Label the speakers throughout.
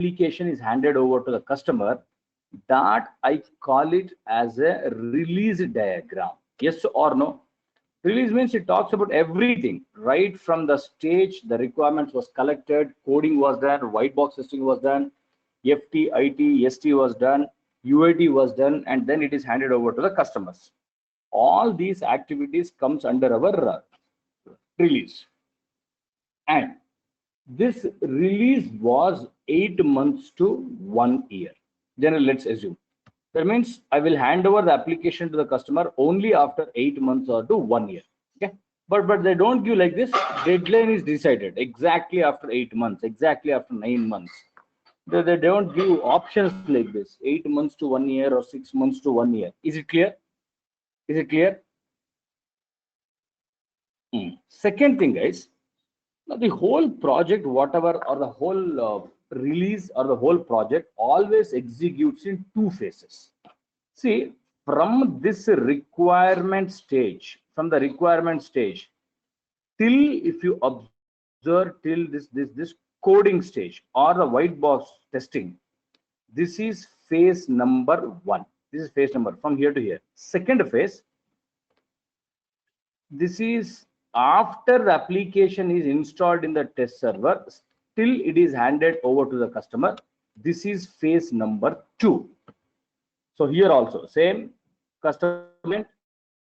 Speaker 1: application is handed over to the customer, that I call it as a release diagram. Yes or no? Release means it talks about everything, right from the stage the requirements was collected, coding was done, white box testing was done, FT, IT, ST was done, UAT was done, and then it is handed over to the customers. All these activities comes under our release. And this release was 8 months to 1 year. Generally, let's assume. That means I will hand over the application to the customer only after 8 months or to 1 year. Okay. But they don't give like this. Deadline is decided exactly after 8 months, exactly after 9 months. They don't give options like this, 8 months to 1 year or 6 months to 1 year. Is it clear? Is it clear? Second thing, guys, now the whole project, whatever, or the whole release or the whole project always executes in two phases. See, from this requirement stage, from the requirement stage till, if you observe till this coding stage or the white box testing, this is phase number 1. This is phase number from here to here. Second phase, this is after the application is installed in the test server till it is handed over to the customer. This is phase number 2. So here also same customer,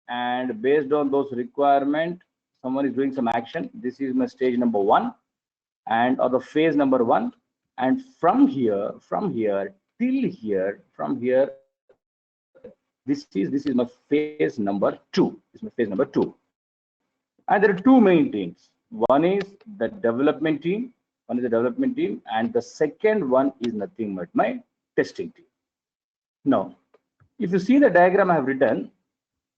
Speaker 1: and based on those requirement, someone is doing some action. This is my stage number 1 and or the phase number 1. And from here till here, from here, this is my phase number 2. This is my phase number 2. And there are two main teams. One is the development team. One is the development team, and the second one is nothing but my testing team. Now, if you see the diagram I have written,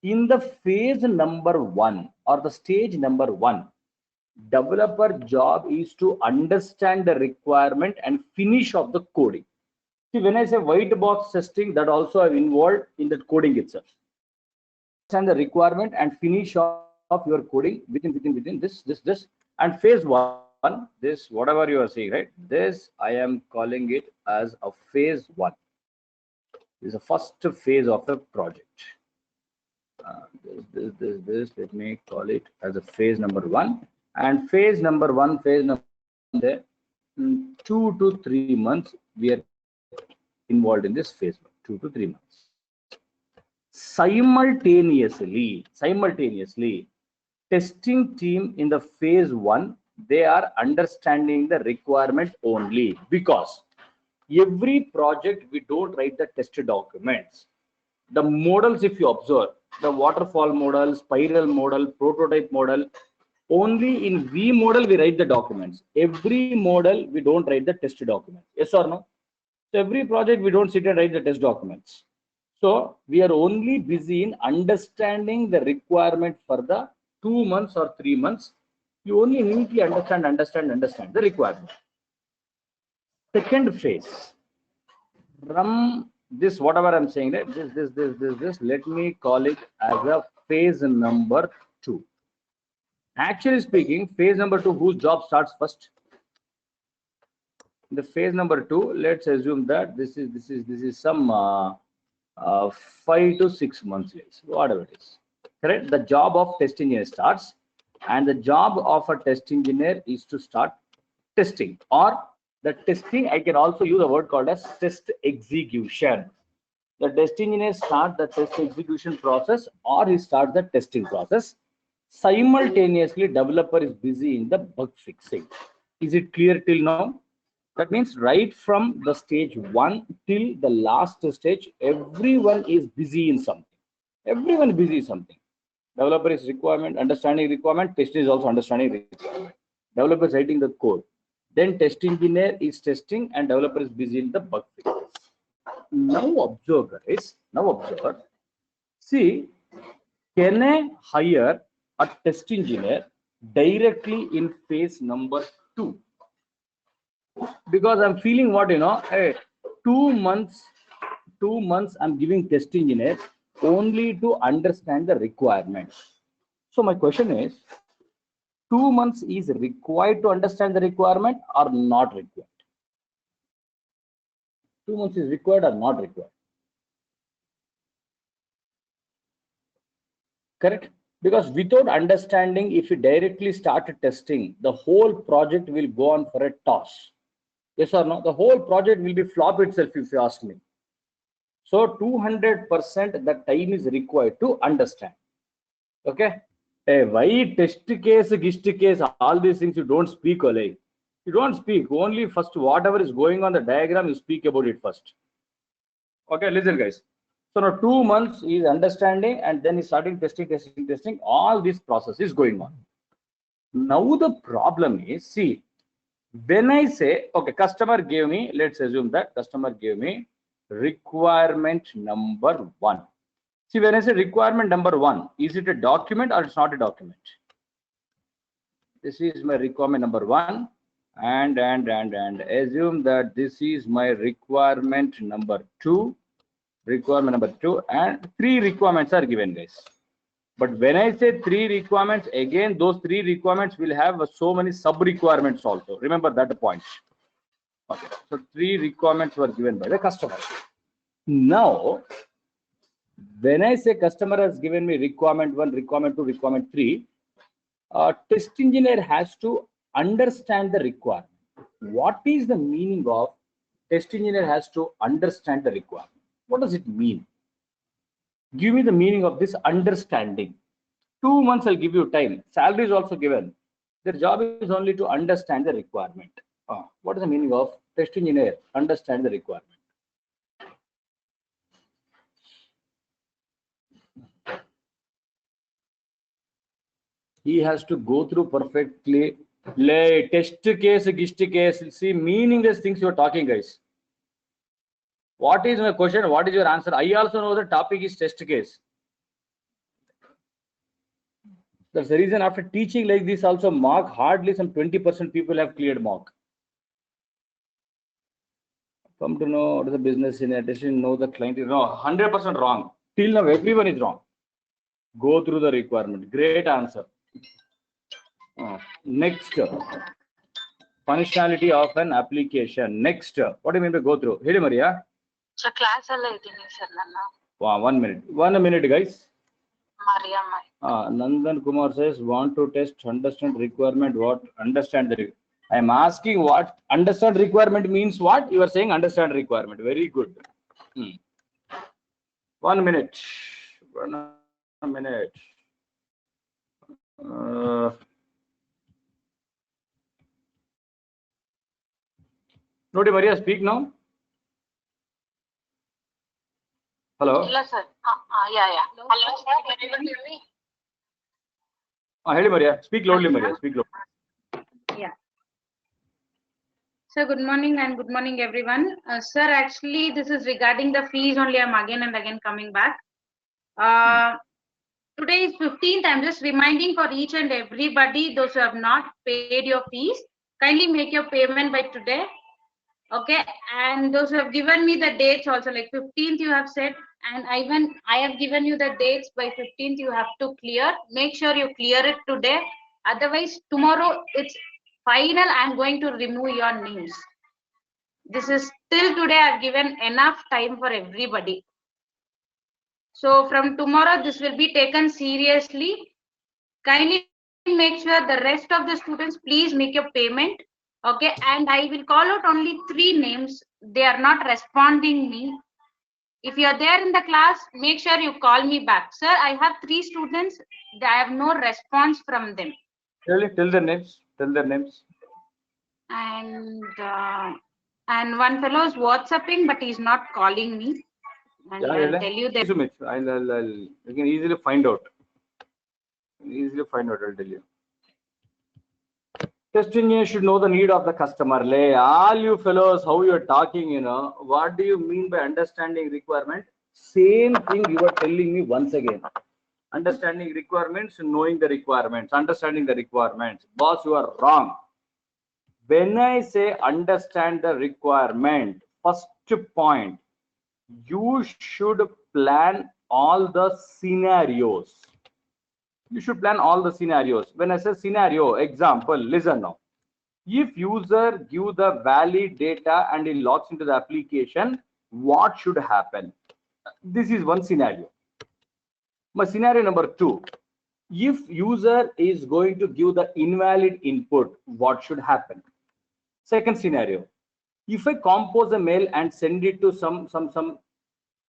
Speaker 1: in the phase number 1 or the stage number 1, developer job is to understand the requirement and finish of the coding. See, when I say white box testing, that also I'm involved in the coding itself. Understand the requirement and finish of your coding within this. And phase 1, this whatever you are seeing, right? This I am calling it as a phase 1. This is the first phase of the project. This let me call it as a phase number 1. And phase number 1, phase number 2 to 3 months we are involved in this phase 1, 2 to 3 months. Simultaneously, testing team in the phase 1, they are understanding the requirement only, because every project we don't write the test documents. The models, if you observe, the waterfall model, spiral model, prototype model, only in V model we write the documents. Every model we don't write the test documents. Yes or no? So every project we don't sit and write the test documents. So we are only busy in understanding the requirement for the 2 months or 3 months. You only need to understand the requirement. Second phase, from this whatever I'm saying, right? This let me call it as a phase number 2. Actually speaking, phase number 2, whose job starts first? The phase number 2, let's assume that this is some 5 to 6 months, whatever it is, correct? The job of test engineer starts, and the job of a test engineer is to start testing, or the testing, I can also use a word called as test execution. The test engineer starts the test execution process, or he starts the testing process. Simultaneously, developer is busy in the bug fixing. Is it clear till now? That means right from the stage 1 till the last stage, everyone is busy in something. Everyone busy in something. Developer is understanding requirement. Test is also understanding requirement. Developer is writing the code. Then test engineer is testing, and developer is busy in the bug fixes. Now observe, guys. Now observe. See, can I hire a test engineer directly in phase number 2? Because I'm feeling what, hey, 2 months I'm giving test engineer only to understand the requirement. So my question is, 2 months is required to understand the requirement or not required? 2 months is required or not required? Correct? Because without understanding, if you directly start testing, the whole project will go on for a toss. Yes or no? The whole project will be flop itself, if you ask me. So 200% the time is required to understand. Okay? Why test case, gist case, all these things you don't speak, Olay. You don't speak. Only first whatever is going on the diagram, you speak about it first. Okay, listen, guys. So now 2 months is understanding, and then he's starting testing. All this process is going on. Now the problem is, see, when I say, okay, customer gave me, let's assume that customer gave me requirement number 1. See, when I say requirement number 1, is it a document or it's not a document? This is my requirement number 1, and assume that this is my requirement number 2, and 3 requirements are given, guys. But when I say 3 requirements, again, those 3 requirements will have so many sub requirements also. Remember that point. Okay, so 3 requirements were given by the customer. Now, when I say customer has given me requirement 1, requirement 2, requirement 3, test engineer has to understand the requirement. What is the meaning of test engineer has to understand the requirement? What does it mean? Give me the meaning of this understanding. 2 months I'll give you time. Salary is also given. Their job is only to understand the requirement. What is the meaning of test engineer? Understand the requirement. He has to go through perfectly. Test case, gist case. See, meaningless things you are talking, guys. What is my question? What is your answer? I also know the topic is test case. That's the reason after teaching like this also mark hardly some 20% people have cleared mark. Come to know what is the business in addition, know the client is no 100% wrong. Till now everyone is wrong. Go through the requirement. Great answer. Next, functionality of an application. Next, what do you mean by go through? Hey Maria.
Speaker 2: So class alla idini sir nanna.
Speaker 1: Wow, 1 minute. 1 minute, guys.
Speaker 2: Maria
Speaker 1: Nandan Kumar says want to test understand requirement. What understand the? I am asking what understand requirement means. What you are saying? Understand requirement. Very good. 1 minute. 1 minute. Noti Maria, speak now. Hello.
Speaker 2: Hello sir. Yeah. Hello sir. Can you hear me?
Speaker 1: Hey Maria, speak loudly, Maria. Speak loudly.
Speaker 2: Yeah. So good morning and good morning everyone. Sir, actually this is regarding the fees only. I'm again and again coming back. Today is 15th. I'm just reminding for each and everybody, those who have not paid your fees, kindly make your payment by today. Okay, and those who have given me the dates also, like 15th you have said, and I have given you the dates by 15th you have to clear. Make sure you clear it today. Otherwise, tomorrow it's final. I'm going to remove your names. This is till today. I've given enough time for everybody. So from tomorrow, this will be taken seriously. Kindly make sure the rest of the students, please make your payment. Okay, and I will call out only 3 names. They are not responding me. If you are there in the class, make sure you call me back. Sir, I have 3 students. I have no response from them.
Speaker 1: Tell their names. Tell their names.
Speaker 2: And one fellow is WhatsApping, but he's not calling me. And I'll tell you that.
Speaker 1: You can easily find out. I'll tell you. Test engineer should know the need of the customer. All you fellows, how you are talking, what do you mean by understanding requirement? Same thing you are telling me once again. Understanding requirements, knowing the requirements, understanding the requirements. Boss, you are wrong. When I say understand the requirement, first point, you should plan all the scenarios. You should plan all the scenarios. When I say scenario, example, listen now. If user give the valid data and he logs into the application, what should happen? This is one scenario. My scenario number 2, if user is going to give the invalid input, what should happen? Second scenario, if I compose a mail and send it to some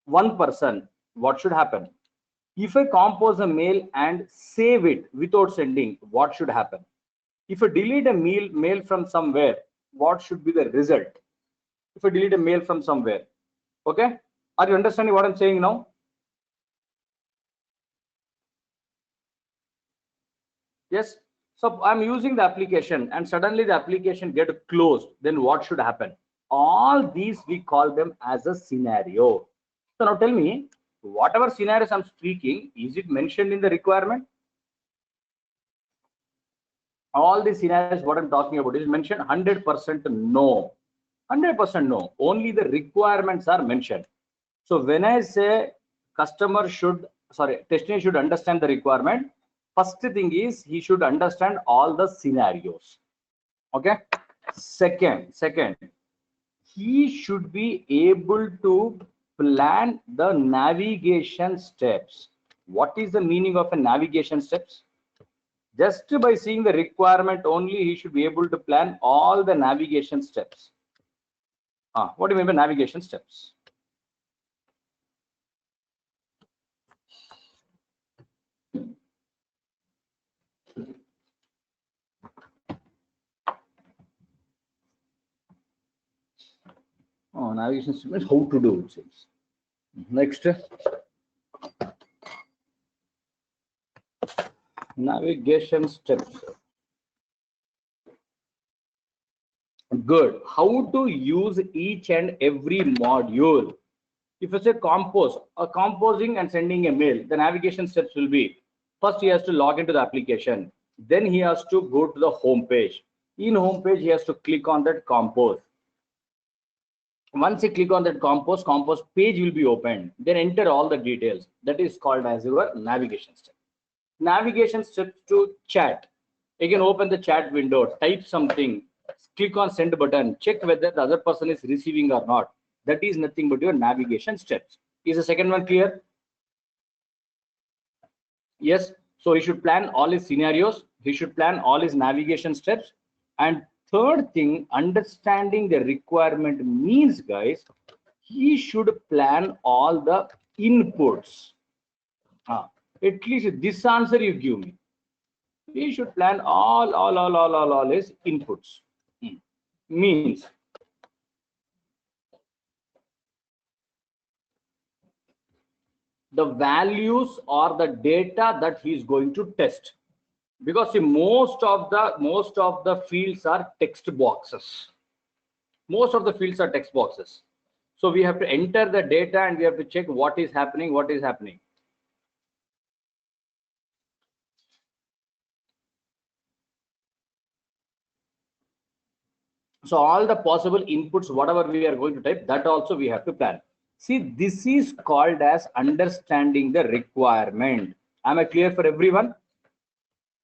Speaker 1: one person, what should happen? If I compose a mail and save it without sending, what should happen? If I delete a mail from somewhere, what should be the result? If I delete a mail from somewhere, okay? Are you understanding what I'm saying now? Yes. So I'm using the application and suddenly the application get closed. Then what should happen? All these we call them as a scenario. So now tell me, whatever scenarios I'm speaking, is it mentioned in the requirement? All the scenarios what I'm talking about is mentioned 100% no. 100% no. Only the requirements are mentioned. So when I say customer should, test engineer should understand the requirement, first thing is he should understand all the scenarios. Okay. Second, he should be able to plan the navigation steps. What is the meaning of a navigation steps? Just by seeing the requirement only, he should be able to plan all the navigation steps. What do you mean by navigation steps? Navigation steps, how to do it. Next, navigation steps. Good. How to use each and every module? If it's a composing and sending a mail, the navigation steps will be: first he has to log into the application, then he has to go to the home page. In home page, he has to click on that compose. Once you click on that compose page will be opened. Then enter all the details. That is called as your navigation step. Navigation steps to chat. You can open the chat window, type something, click on send button, check whether the other person is receiving or not. That is nothing but your navigation steps. Is the second one clear? Yes. So he should plan all his scenarios. He should plan all his navigation steps. And third thing, understanding the requirement means, guys, he should plan all the inputs. At least this answer you give me. He should plan all his inputs. Means the values or the data that he is going to test. Because see, most of the fields are text boxes. Most of the fields are text boxes. So we have to enter the data and we have to check what is happening. So all the possible inputs, whatever we are going to type, that also we have to plan. See, this is called as understanding the requirement. Am I clear for everyone?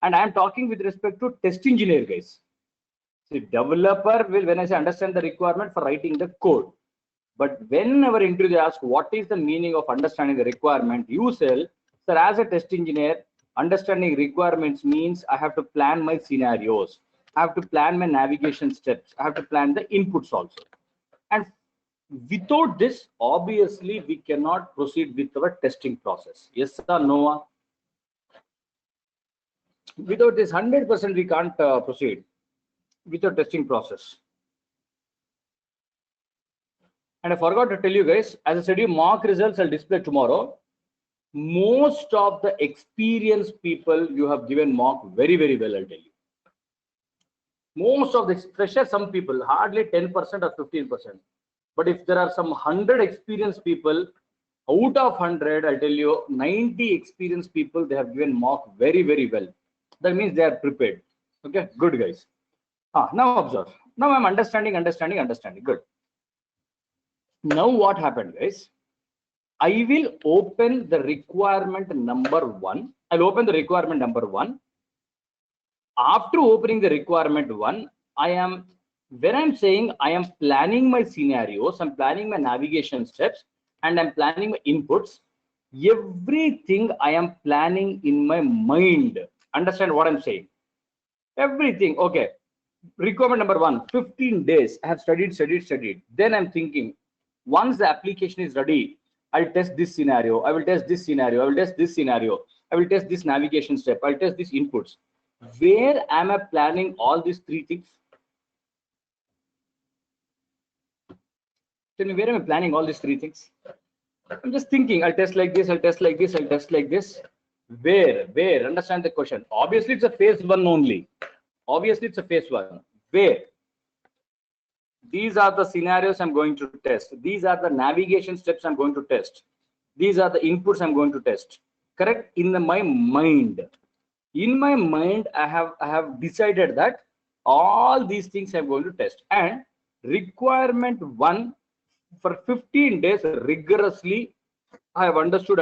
Speaker 1: And I am talking with respect to test engineer, guys. See, developer will, when I say understand the requirement for writing the code, but whenever interview they ask what is the meaning of understanding the requirement, you say, sir, as a test engineer, understanding requirements means I have to plan my scenarios, I have to plan my navigation steps, I have to plan the inputs also. And without this, obviously, we cannot proceed with our testing process. Yes or no? Without this 100%, we can't proceed with the testing process. And I forgot to tell you guys, as I said, you mock results I'll display tomorrow. Most of the experienced people you have given mock very, very well, I'll tell you. Most of the freshers, some people, hardly 10% or 15%. But if there are some 100 experienced people, out of 100, I'll tell you, 90 experienced people, they have given mock very, very well. That means they are prepared. Okay, good guys. Now observe. Now I'm understanding. Good. Now what happened, guys? I will open the requirement number 1. I'll open the requirement number 1. After opening the requirement 1, when I'm saying I am planning my scenarios, I'm planning my navigation steps, and I'm planning my inputs, everything I am planning in my mind. Understand what I'm saying? Everything. Okay. Requirement number 1, 15 days. I have studied. Then I'm thinking, once the application is ready, I'll test this scenario. I will test this scenario. I will test this scenario. I will test this navigation step. I'll test these inputs. Where am I planning all these 3 things? Tell me, where am I planning all these 3 things? I'm just thinking, I'll test like this, I'll test like this, I'll test like this. Where? Understand the question. Obviously, it's a phase 1 only. Obviously, it's a phase 1. Where? These are the scenarios I'm going to test. These are the navigation steps I'm going to test. These are the inputs I'm going to test. Correct? In my mind. In my mind, I have decided that all these things I'm going to test. And requirement 1, for 15 days rigorously, I have understood.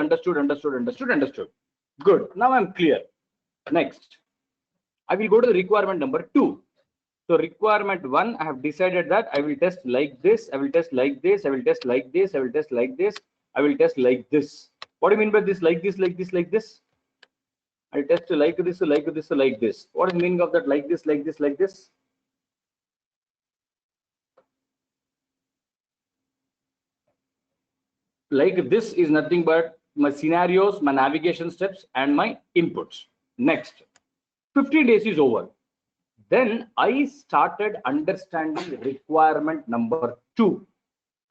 Speaker 1: Good. Now I'm clear. Next, I will go to the requirement number 2. So requirement 1, I have decided that I will test like this, I will test like this, I will test like this, I will test like this, I will test like this. What do you mean by this? Like this, like this, like this? I test like this, like this, like this. What is the meaning of that? Like this, like this, like this? Like this is nothing but my scenarios, my navigation steps, and my inputs. Next, 50 days is over. Then I started understanding requirement number 2.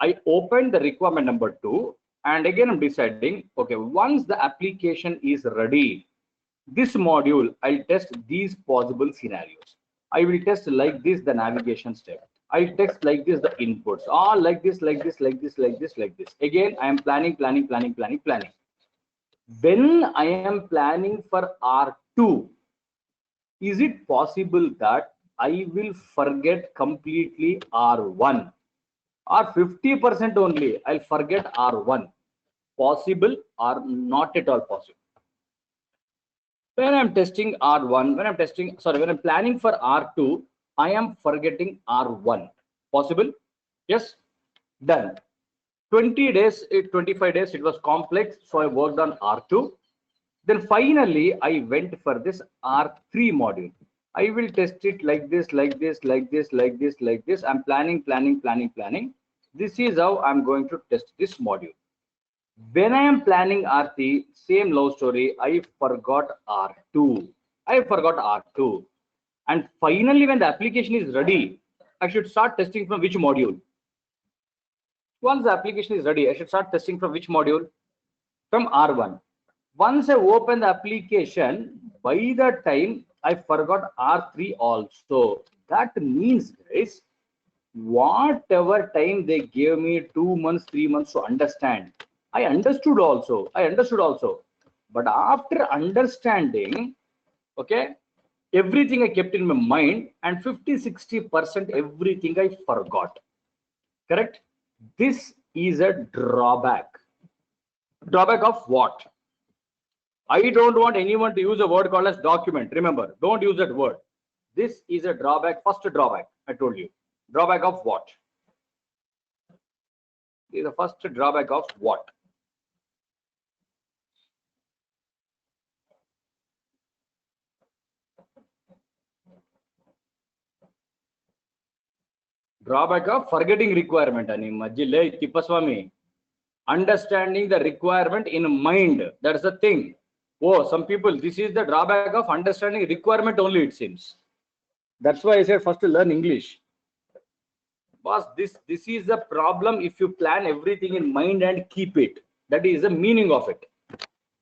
Speaker 1: I opened the requirement number 2, and again I'm deciding, okay, once the application is ready, this module, I'll test these possible scenarios. I will test like this the navigation step. I'll test like this the inputs, all like this, like this, like this, like this, like this. Again, I am planning. When I am planning for R2, is it possible that I will forget completely R1 or 50% only? I'll forget R1. Possible or not at all possible? When I'm testing R1, when I'm planning for R2, I am forgetting R1. Possible? Yes. Done. 20 days, 25 days, it was complex, so I worked on R2. Then finally, I went for this R3 module. I will test it like this, like this, like this, like this, like this. I'm planning. This is how I'm going to test this module. When I am planning R3, same love story, I forgot R2. And finally, when the application is ready, I should start testing from which module? Once the application is ready, I should start testing from which module? From R1. Once I open the application, by the time I forgot R3 also. That means, guys, whatever time they gave me, 2 months, 3 months to understand, I understood also. But after understanding, okay, everything I kept in my mind, and 50-60% everything I forgot. Correct? This is a drawback. Drawback of what? I don't want anyone to use a word called as document. Remember, don't use that word. This is a drawback. First drawback, I told you. Drawback of what? This is the first drawback of what? Drawback of forgetting requirement. Understanding the requirement in mind. That's the thing. Oh, some people, this is the drawback of understanding requirement only, it seems. That's why I said first to learn English. Boss, this is the problem if you plan everything in mind and keep it. That is the meaning of it.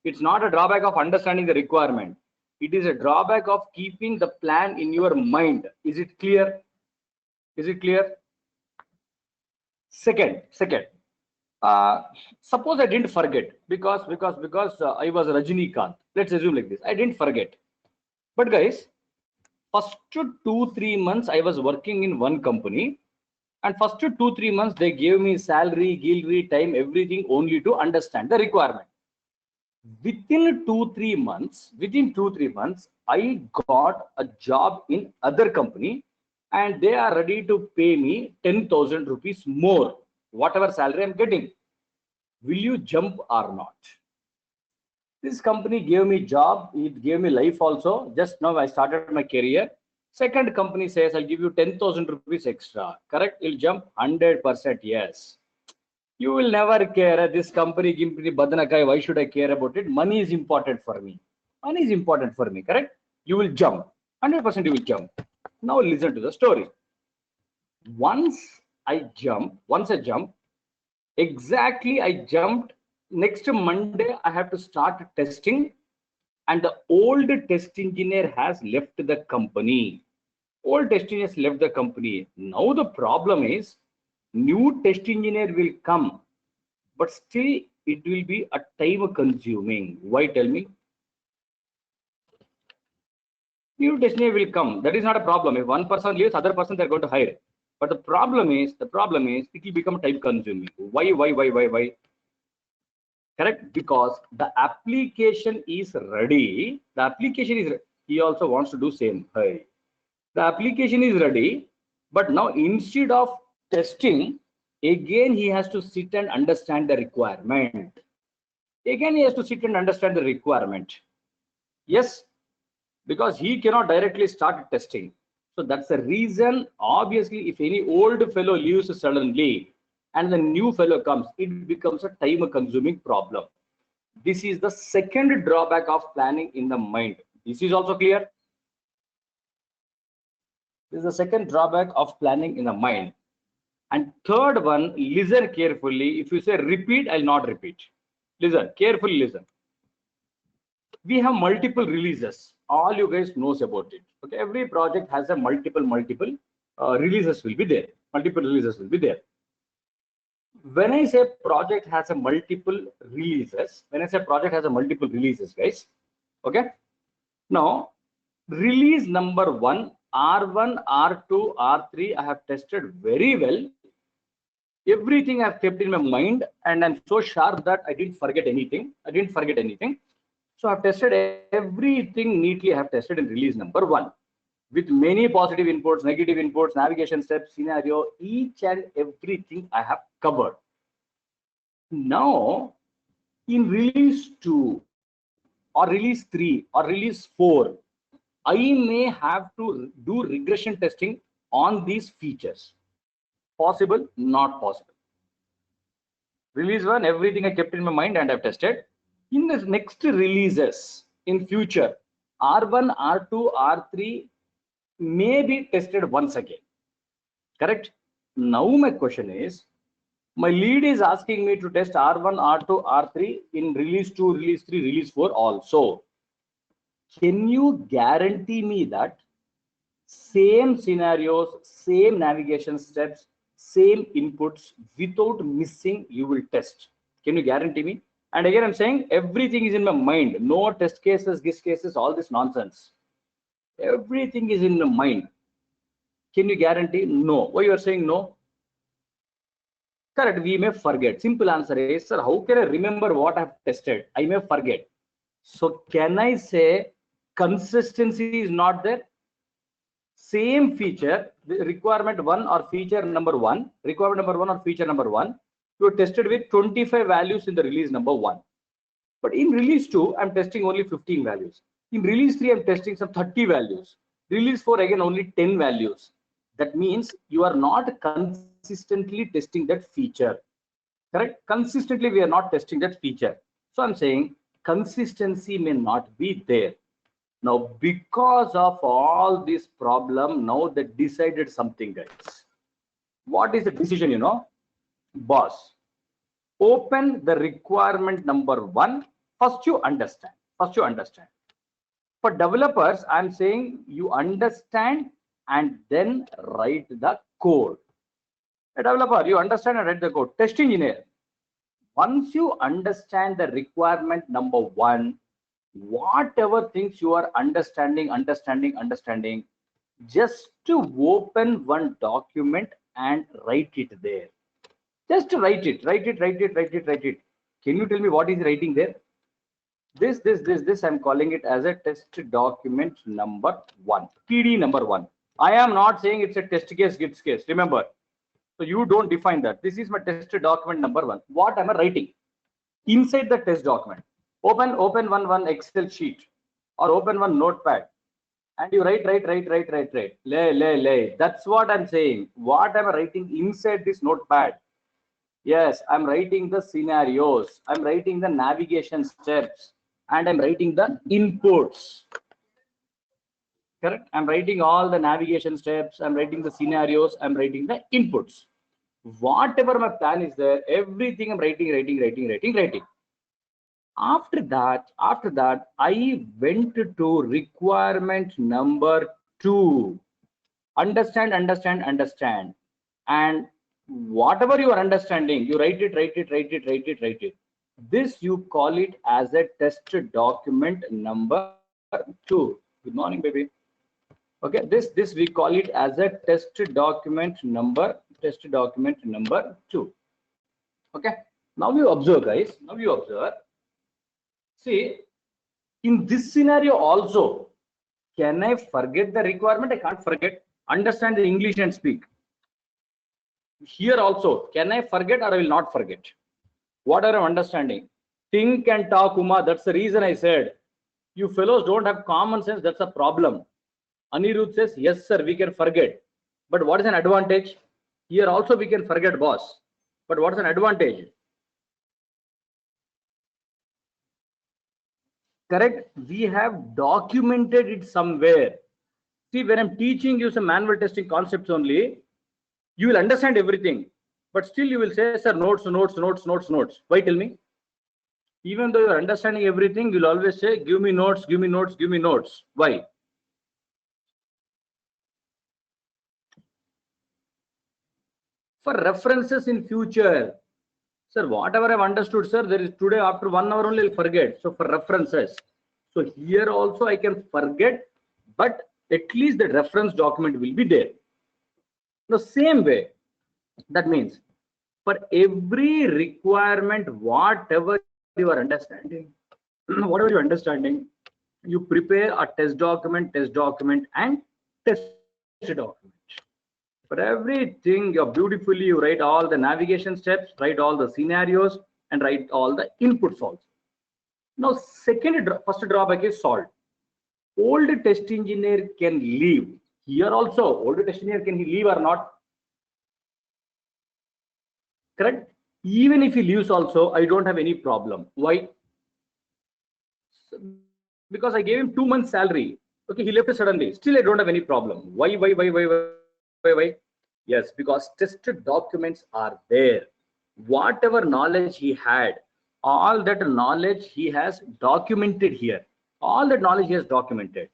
Speaker 1: It's not a drawback of understanding the requirement. It is a drawback of keeping the plan in your mind. Is it clear? Is it clear? Second. Suppose I didn't forget because I was Rajinikanth. Let's assume like this. I didn't forget. But guys, first 2-3 months I was working in one company, and first 2-3 months they gave me salary, gilry, time, everything only to understand the requirement. Within 2-3 months, I got a job in other company, and they are ready to pay me 10,000 rupees more, whatever salary I'm getting. Will you jump or not? This company gave me job, it gave me life also. Just now I started my career. Second company says, I'll give you 10,000 rupees extra. Correct? You'll jump 100%. Yes. You will never care. This company, Badanakai, why should I care about it? Money is important for me. Money is important for me. Correct? You will jump. 100% you will jump. Now listen to the story. Once I jump, exactly I jumped. Next Monday, I have to start testing. And the old test engineer has left the company. Old test engineer has left the company. Now the problem is, new test engineer will come, but still it will be a time consuming. Why? Tell me. New test engineer will come. That is not a problem. If one person leaves, other person they're going to hire. But the problem is it will become time consuming. Why? Correct? Because the application is ready. The application is ready. He also wants to do same. Hey. The application is ready, but now instead of testing, again he has to sit and understand the requirement. Again he has to sit and understand the requirement. Yes, because he cannot directly start testing. So that's the reason. Obviously, if any old fellow leaves suddenly, and the new fellow comes, it becomes a time consuming problem. This is the second drawback of planning in the mind. This is also clear. This is the second drawback of planning in the mind. And third one, listen carefully. If you say repeat, I'll not repeat. Listen, carefully listen. We have multiple releases. All you guys knows about it. Okay, every project has a multiple releases will be there. Multiple releases will be there. When I say project has a multiple releases, guys, okay. Now, release number 1, R1, R2, R3, I have tested very well. Everything I've kept in my mind, and I'm so sharp that I didn't forget anything. So I've tested everything neatly. I have tested in release number 1 with many positive inputs, negative inputs, navigation steps, scenario, each and everything I have covered. Now, in release 2 or release 3 or release 4, I may have to do regression testing on these features. Possible? Not possible. Release 1, everything I kept in my mind and I've tested. In the next releases in future, R1, R2, R3 may be tested once again. Correct? Now my question is, my lead is asking me to test R1, R2, R3 in release 2, release 3, release 4 also. Can you guarantee me that same scenarios, same navigation steps, same inputs without missing you will test? Can you guarantee me? And again, I'm saying everything is in my mind. No test cases, GIS cases, all this nonsense. Everything is in the mind. Can you guarantee? No. Why you are saying no? Correct. We may forget. Simple answer is, sir, how can I remember what I've tested? I may forget. So can I say consistency is not there? Same feature, requirement 1 or feature number 1, you tested with 25 values in the release number 1. But in release 2, I'm testing only 15 values. In release 3, I'm testing some 30 values. Release 4, again, only 10 values. That means you are not consistently testing that feature. Correct? Consistently, we are not testing that feature. So I'm saying consistency may not be there. Now, because of all this problem, now they decided something, guys. What is the decision, you know? Boss, open the requirement number 1. First you understand. For developers, I'm saying you understand and then write the code. A developer, you understand and write the code. Test engineer, once you understand the requirement number 1, whatever things you are understanding, just to open one document and write it there. Just write it. Can you tell me what is writing there? This I'm calling it as a test document number 1, TD number 1. I am not saying it's a test case, gets case. Remember. So you don't define that. This is my test document number 1. What am I writing? Inside the test document. Open one Excel sheet or open one notepad and you write. Lay. That's what I'm saying. What am I writing inside this notepad? Yes, I'm writing the scenarios. I'm writing the navigation steps and I'm writing the inputs. Correct? I'm writing all the navigation steps. I'm writing the scenarios. I'm writing the inputs. Whatever my plan is there, everything I'm writing. After that, I went to requirement number 2. Understand. And whatever you are understanding, you write it. This you call it as a test document number 2. Good morning, baby. Okay, this we call it as a test document number 2. Okay, now you observe, guys. See, in this scenario also, can I forget the requirement? I can't forget. Understand the English and speak. Here also, can I forget or I will not forget? What are you understanding? Think and talk, Uma. That's the reason I said, you fellows don't have common sense. That's a problem. Anirudh says, yes, sir, we can forget. But what is an advantage? Here also we can forget, boss. But what is an advantage? Correct? We have documented it somewhere. See, when I'm teaching you some manual testing concepts only, you will understand everything. But still you will say, sir, notes. Why, tell me? Even though you're understanding everything, you'll always say, give me notes. Why? For references in future. Sir, whatever I've understood, sir, there is today after 1 hour only I'll forget. So for references. So here also I can forget, but at least the reference document will be there. The same way, that means for every requirement, whatever you are understanding, you prepare a test document, and test document. For everything, you beautifully you write all the navigation steps, write all the scenarios, and write all the inputs also. Now, first drawback is solved. Old test engineer can leave. Here also, old test engineer, can he leave or not? Correct? Even if he leaves also, I don't have any problem. Why? Because I gave him 2 months salary. Okay, he left suddenly. Still, I don't have any problem. Why? Yes, because tested documents are there. Whatever knowledge he had, all that knowledge he has documented here. All that knowledge he has documented.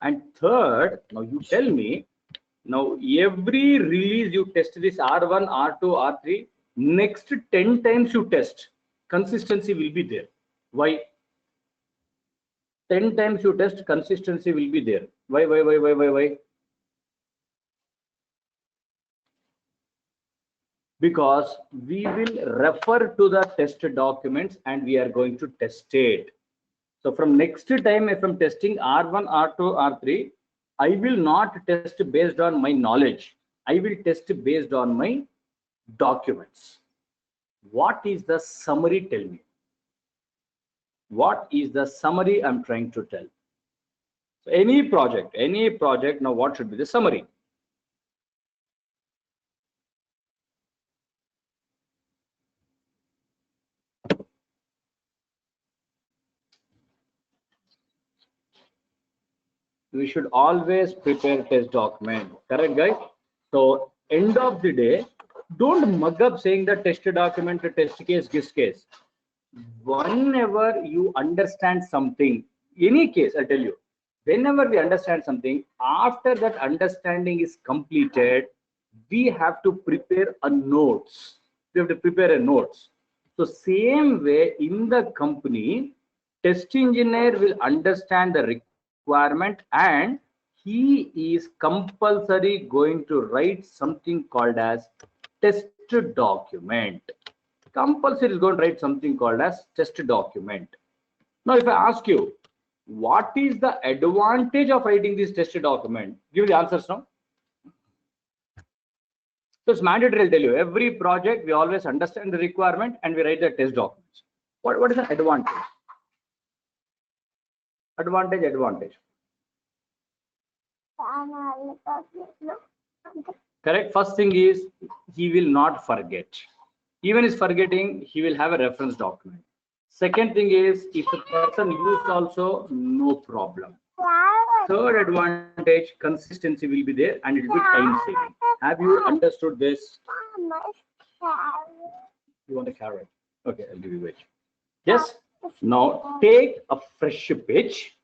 Speaker 1: And third, now you tell me, now every release you test this R1, R2, R3, next 10 times you test, consistency will be there. Why? 10 times you test, consistency will be there. Why? Because we will refer to the test documents and we are going to test it. So from next time, if I'm testing R1, R2, R3, I will not test based on my knowledge. I will test based on my documents. What is the summary? Tell me. What is the summary I'm trying to tell? So any project, now what should be the summary? We should always prepare test document. Correct, guys? So end of the day, don't mug up saying the test document, test case, GIST case. Whenever you understand something, any case, I'll tell you, whenever we understand something, after that understanding is completed, we have to prepare a notes. We have to prepare a notes. So same way in the company, test engineer will understand the requirement and he is compulsory going to write something called as test document. Compulsory is going to write something called as test document. Now, if I ask you, what is the advantage of writing this test document? Give the answers now. So it's mandatory, I'll tell you. Every project, we always understand the requirement and we write the test documents. What is the advantage? Advantage. Correct. First thing is he will not forget. Even is forgetting, he will have a reference document. Second thing is if the person used also, no problem. Third advantage, consistency will be there and it will be time saving. Have you understood this? You want a carrot? Okay, I'll give you veg. Yes. Now take a fresh page.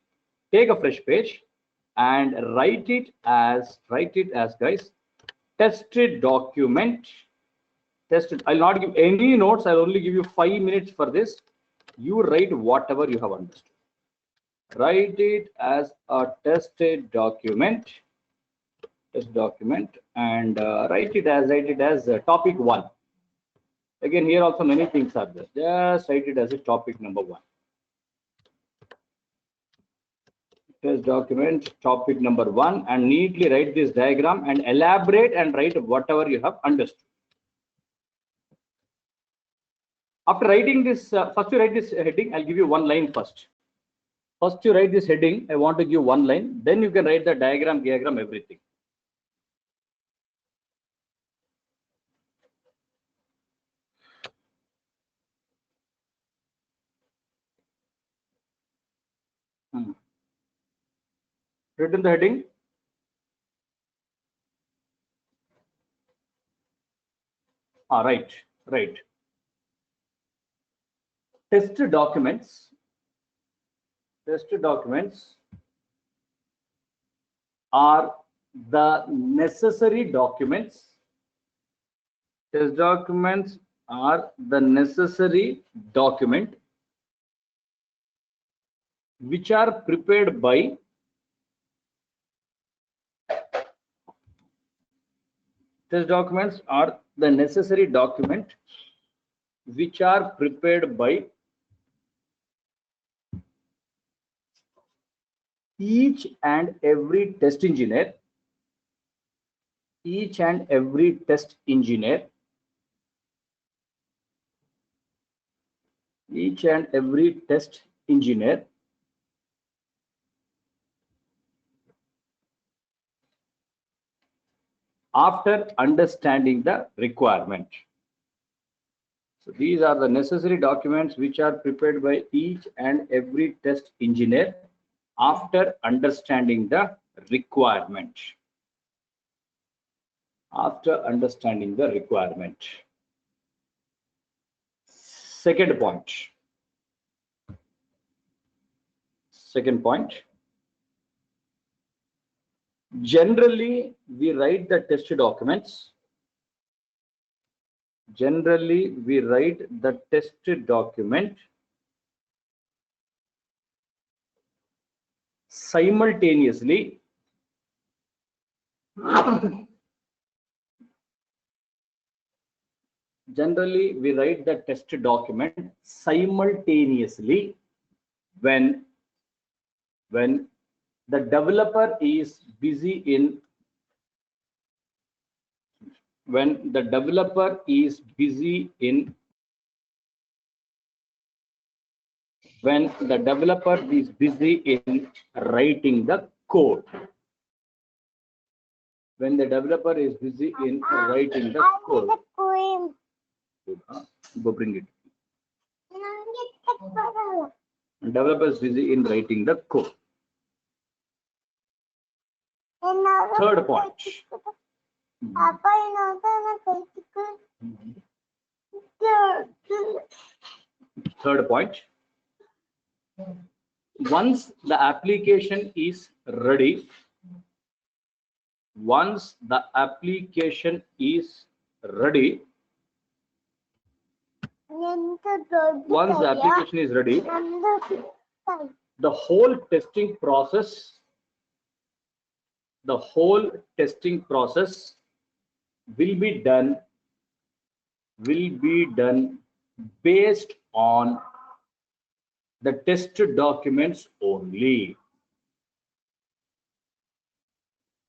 Speaker 1: Take a fresh page and write it as guys, tested document. Tested. I'll not give any notes. I'll only give you 5 minutes for this. You write whatever you have understood. Write it as a tested document. Test document and write it as topic 1. Again, here also many things are there. Just write it as a topic number 1. Test document topic number 1 and neatly write this diagram and elaborate and write whatever you have understood. After writing this, first you write this heading. I'll give you 1 line first. First you write this heading. I want to give 1 line. Then you can write the diagram, everything. Written the heading. Right. Test documents are the necessary documents. Test documents are the necessary document which are prepared by test documents are the necessary document which are prepared by each and every test engineer, after understanding the requirement. So these are the necessary documents which are prepared by each and every test engineer after understanding the requirement. Second point. Generally, we write the test documents. Simultaneously. Generally, we write the test document simultaneously when the developer is busy in writing the code. Go bring it. Developer is busy in writing the code. Third point. Once the application is ready, the whole testing process will be done based on the test documents only.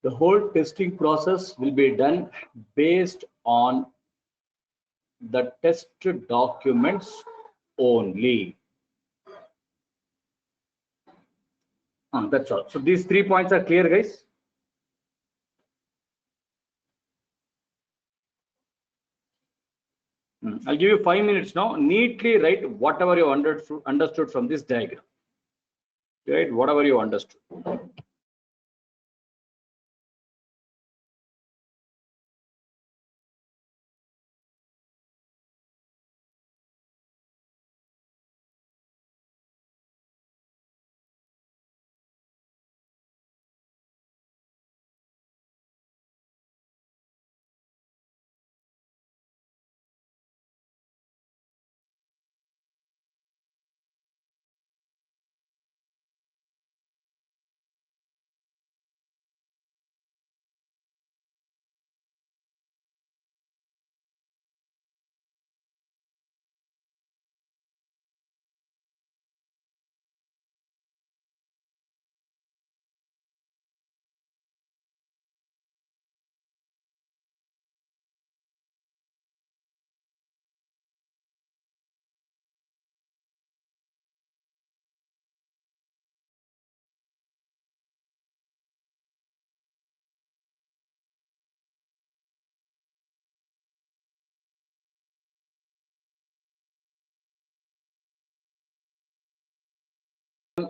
Speaker 1: The whole testing process will be done based on the test documents only. That's all. So these 3 points are clear, guys. I'll give you 5 minutes now. Neatly write whatever you understood from this diagram. Right? Whatever you understood.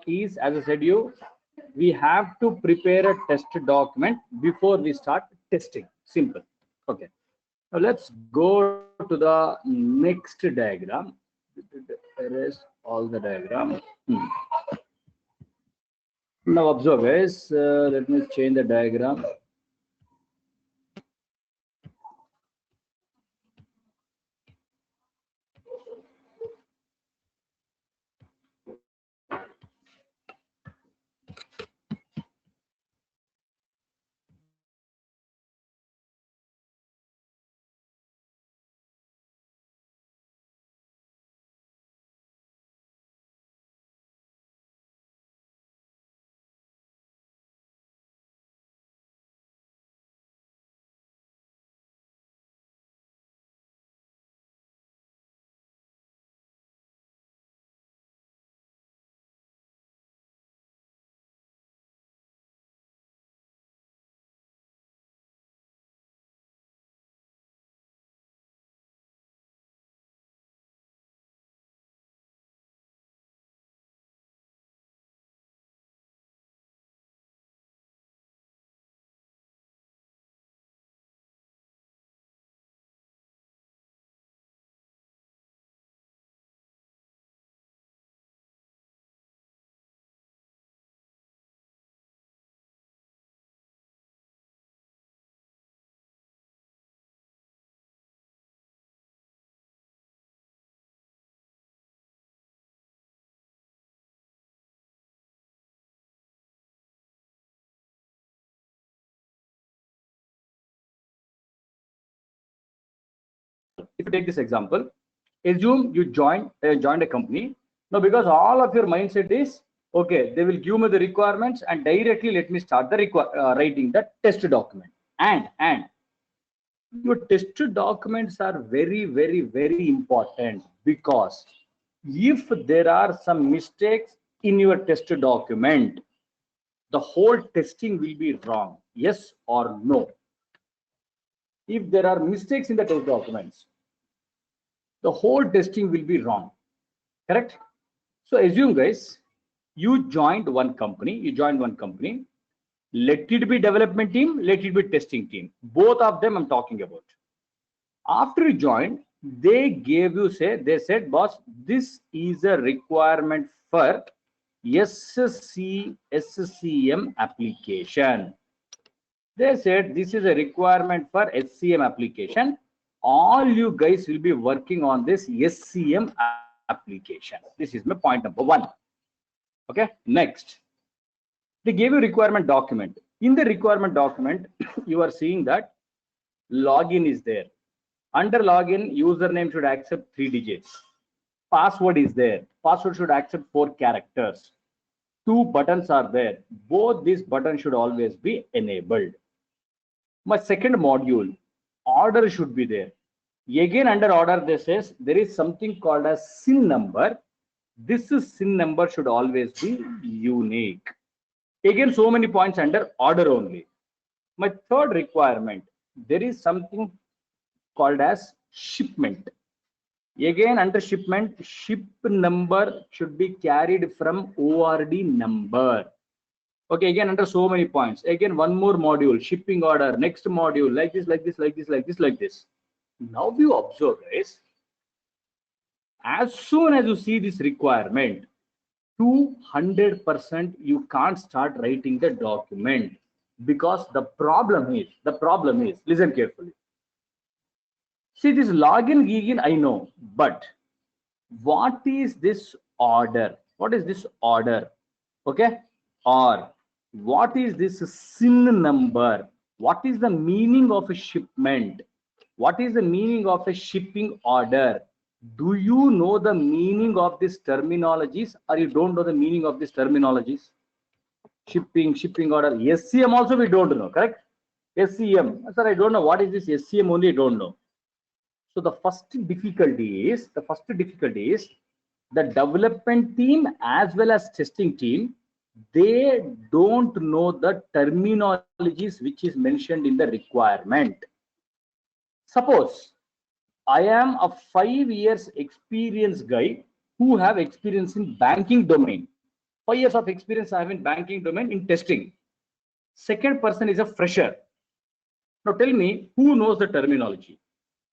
Speaker 1: Is, as I said we have to prepare a test document before we start testing. Simple. Okay. Now let's go to the next diagram. Erase all the diagram. Now observe, guys. Let me change the diagram. If you take this example, assume you joined a company. Now, because all of your mindset is okay, they will give me the requirements and directly let me start the writing the test document. And your test documents are very, very, very important, because if there are some mistakes in your test document, the whole testing will be wrong. Yes or no? If there are mistakes in the test documents, the whole testing will be wrong. Correct? So assume, guys, you joined one company. Let it be development team, let it be testing team. Both of them I'm talking about. After you joined, they said, boss, this is a requirement for SCM application. They said this is a requirement for SCM application. All you guys will be working on this SCM application. This is my point number 1. Okay, next. They gave you requirement document. In the requirement document, you are seeing that login is there. Under login, username should accept 3 digits. Password is there. Password should accept 4 characters. 2 buttons are there. Both these buttons should always be enabled. My second module, order should be there. Again, under order, this says there is something called as SIN number. This SIN number should always be unique. Again, so many points under order only. My third requirement, there is something called as shipment. Again, under shipment, ship number should be carried from ORD number. Okay, again, under so many points. Again, one more module, shipping order, next module, like this, like this, like this, like this, like this. Now you observe, guys, as soon as you see this requirement, 200% you can't start writing the document, because the problem is, listen carefully. See, this login gigin I know, but what is this order? What is this order? Okay, or what is this SIN number? What is the meaning of a shipment? What is the meaning of a shipping order? Do you know the meaning of these terminologies, or you don't know the meaning of these terminologies? Shipping, shipping order, SCM also we don't know, correct? SCM, sir, I don't know what is this SCM only, I don't know. So the first difficulty is the development team as well as testing team, they don't know the terminologies which is mentioned in the requirement. Suppose I am a 5 years experienced guy who have experience in banking domain. 5 years of experience I have in banking domain in testing. Second person is a fresher. Now tell me, who knows the terminology?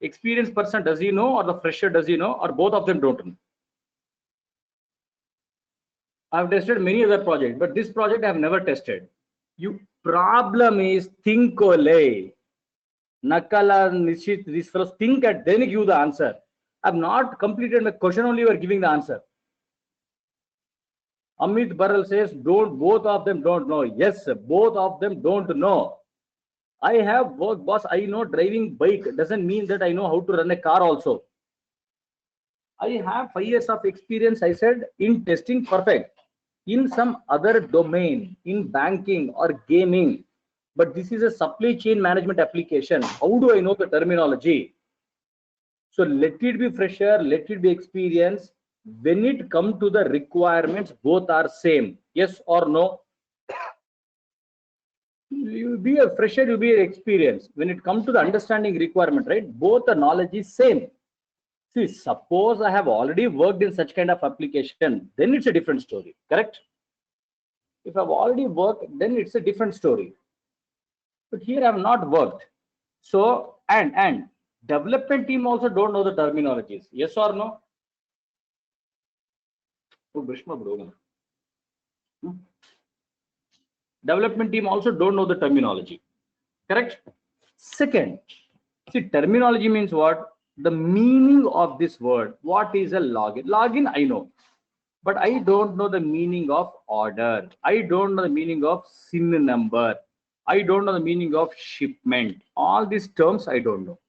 Speaker 1: Experienced person, does he know, or the fresher, does he know, or both of them don't know? I've tested many other projects, but this project I've never tested. You problem is think ole. Nakala, Nishit, these fellows think and then give the answer. I've not completed my question, only you are giving the answer. Amit Baral says, both of them don't know. Yes, both of them don't know. I have work, boss. I know driving bike doesn't mean that I know how to run a car also. I have 5 years of experience, I said, in testing, perfect. In some other domain, in banking or gaming, but this is a supply chain management application. How do I know the terminology? So let it be fresher, let it be experience. When it comes to the requirements, both are same. Yes or no? You be a fresher, you be an experience. When it comes to the understanding requirement, right? Both the knowledge is same. See, suppose I have already worked in such kind of application, then it's a different story, correct? If I've already worked, then it's a different story. But here I have not worked. So, and development team also don't know the terminologies. Yes or no? Development team also don't know the terminology. Correct? Second, see, terminology means what? The meaning of this word. What is a login? Login, I know. But I don't know the meaning of order. I don't know the meaning of SIN number. I don't know the meaning of shipment. All these terms I don't know.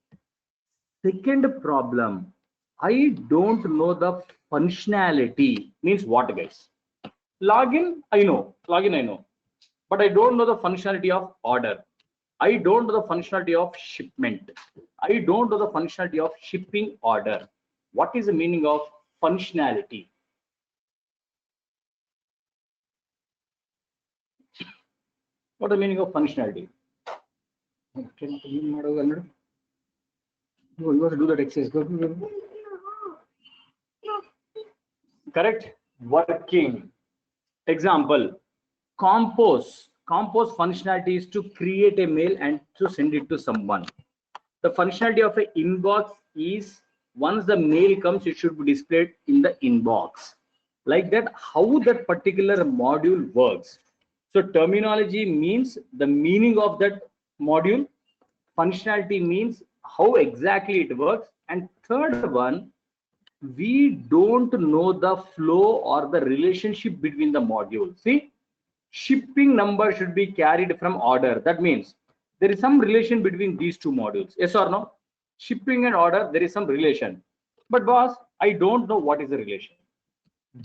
Speaker 1: Second problem, I don't know the functionality. Means what, guys? Login, I know. Login, I know. But I don't know the functionality of order. I don't know the functionality of shipment. I don't know the functionality of shipping order. What is the meaning of functionality? What is the meaning of functionality? You want to do that exercise? Correct? Working. Example, compose. Compose functionality is to create a mail and to send it to someone. The functionality of an inbox is once the mail comes, it should be displayed in the inbox. Like that, how that particular module works. So terminology means the meaning of that module. Functionality means how exactly it works. And third one, we don't know the flow or the relationship between the modules. See, shipping number should be carried from order. That means there is some relation between these two modules. Yes or no? Shipping and order, there is some relation. But boss, I don't know what is the relation.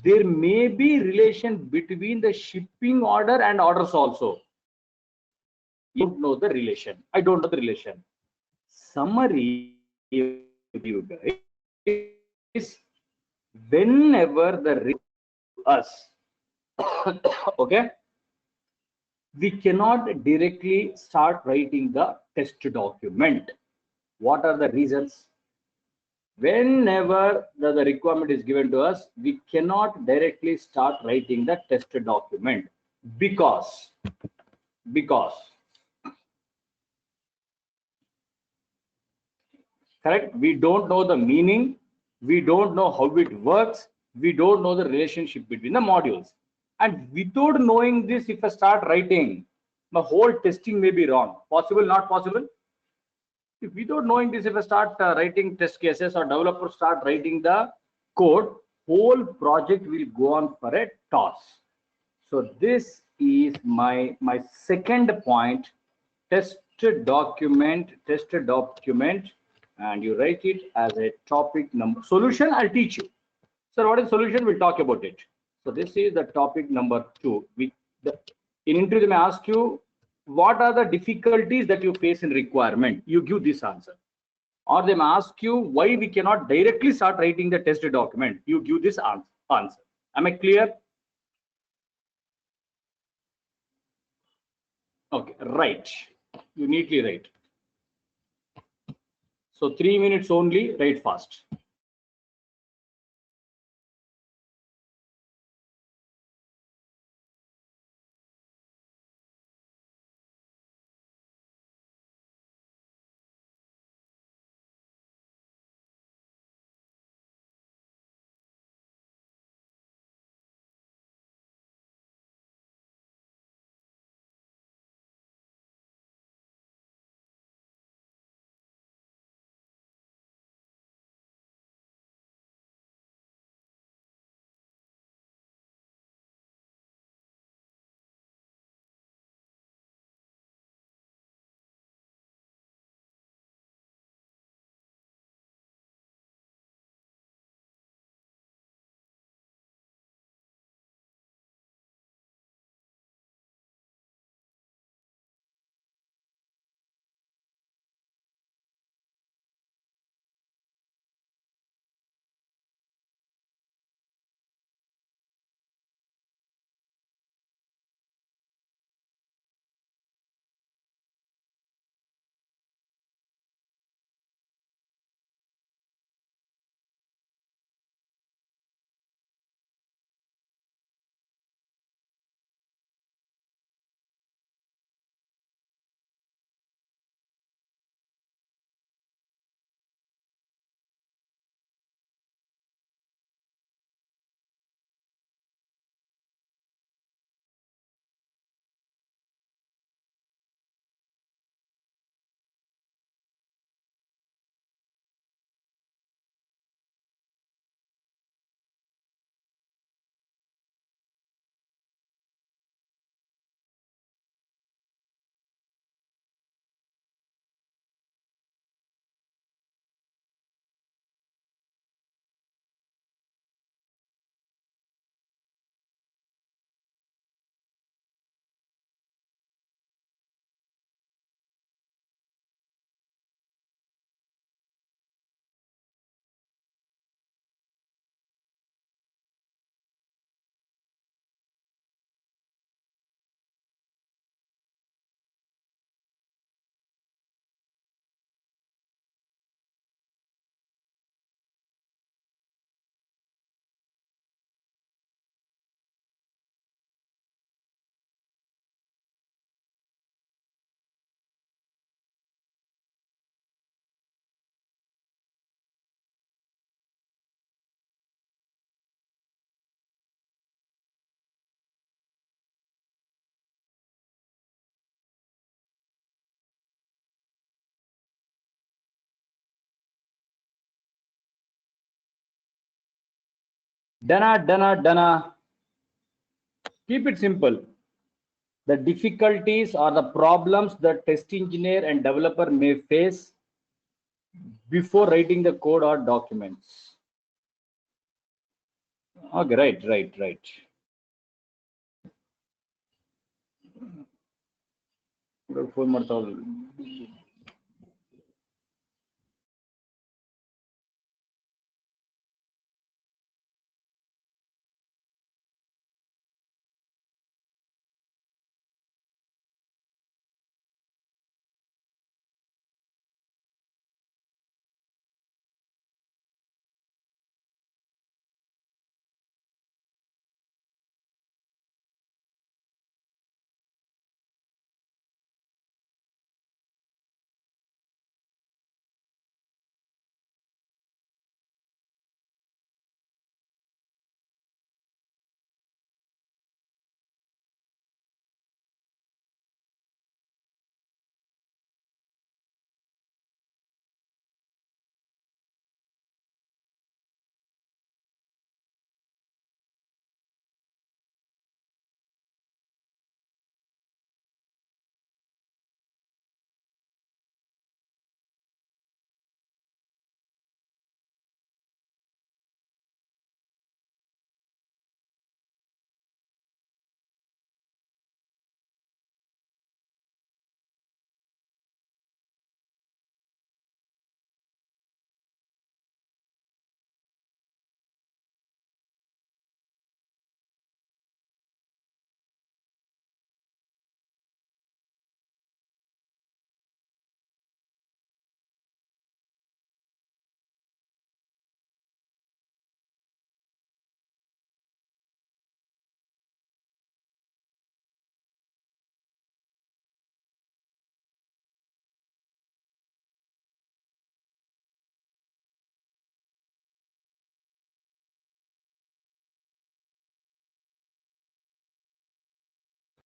Speaker 1: There may be relation between the shipping order and orders also. You don't know the relation. I don't know the relation. summary of you guys, whenever the us, okay, we cannot directly start writing the test document. What are the reasons? Whenever the requirement is given to us, we cannot directly start writing the test document because correct, we don't know the meaning, we don't know how it works, we don't know the relationship between the modules, and without knowing this, if I start writing, the whole testing may be wrong. Possible, not possible? If without knowing this, if I start writing test cases or developers start writing the code, whole project will go on for a toss. So this is my second point, test document, and you write it as a topic number. Solution, I'll teach you. So what is solution? We'll talk about it. So this is the topic number 2. In interview, they may ask you, what are the difficulties that you face in requirement? You give this answer. Or they may ask you why we cannot directly start writing the test document. You give this answer. Am I clear? Okay, right. You neatly write. So 3 minutes only, write fast. Dana. Keep it simple. The difficulties or the problems that test engineer and developer may face before writing the code or documents. Okay, right.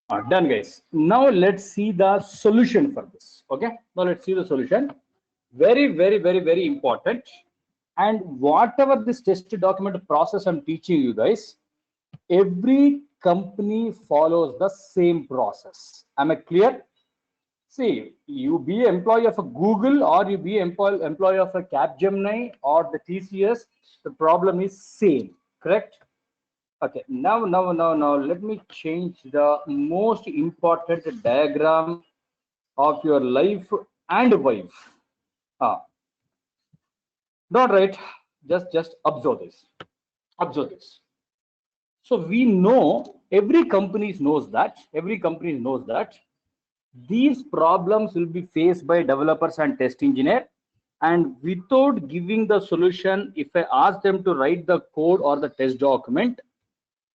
Speaker 1: Done, guys. Now let's see the solution for this. Okay. Now let's see the solution. Very, very important. And whatever this test document process I'm teaching you guys, every company follows the same process. Am I clear? See, you be employee of a Google or you be employee of a Capgemini or the TCS, the problem is same, correct? Okay, now, let me change the most important diagram of your life and wife. Not right, just observe this. Observe this. So we know every company knows that these problems will be faced by developers and test engineer, and without giving the solution, if I ask them to write the code or the test document,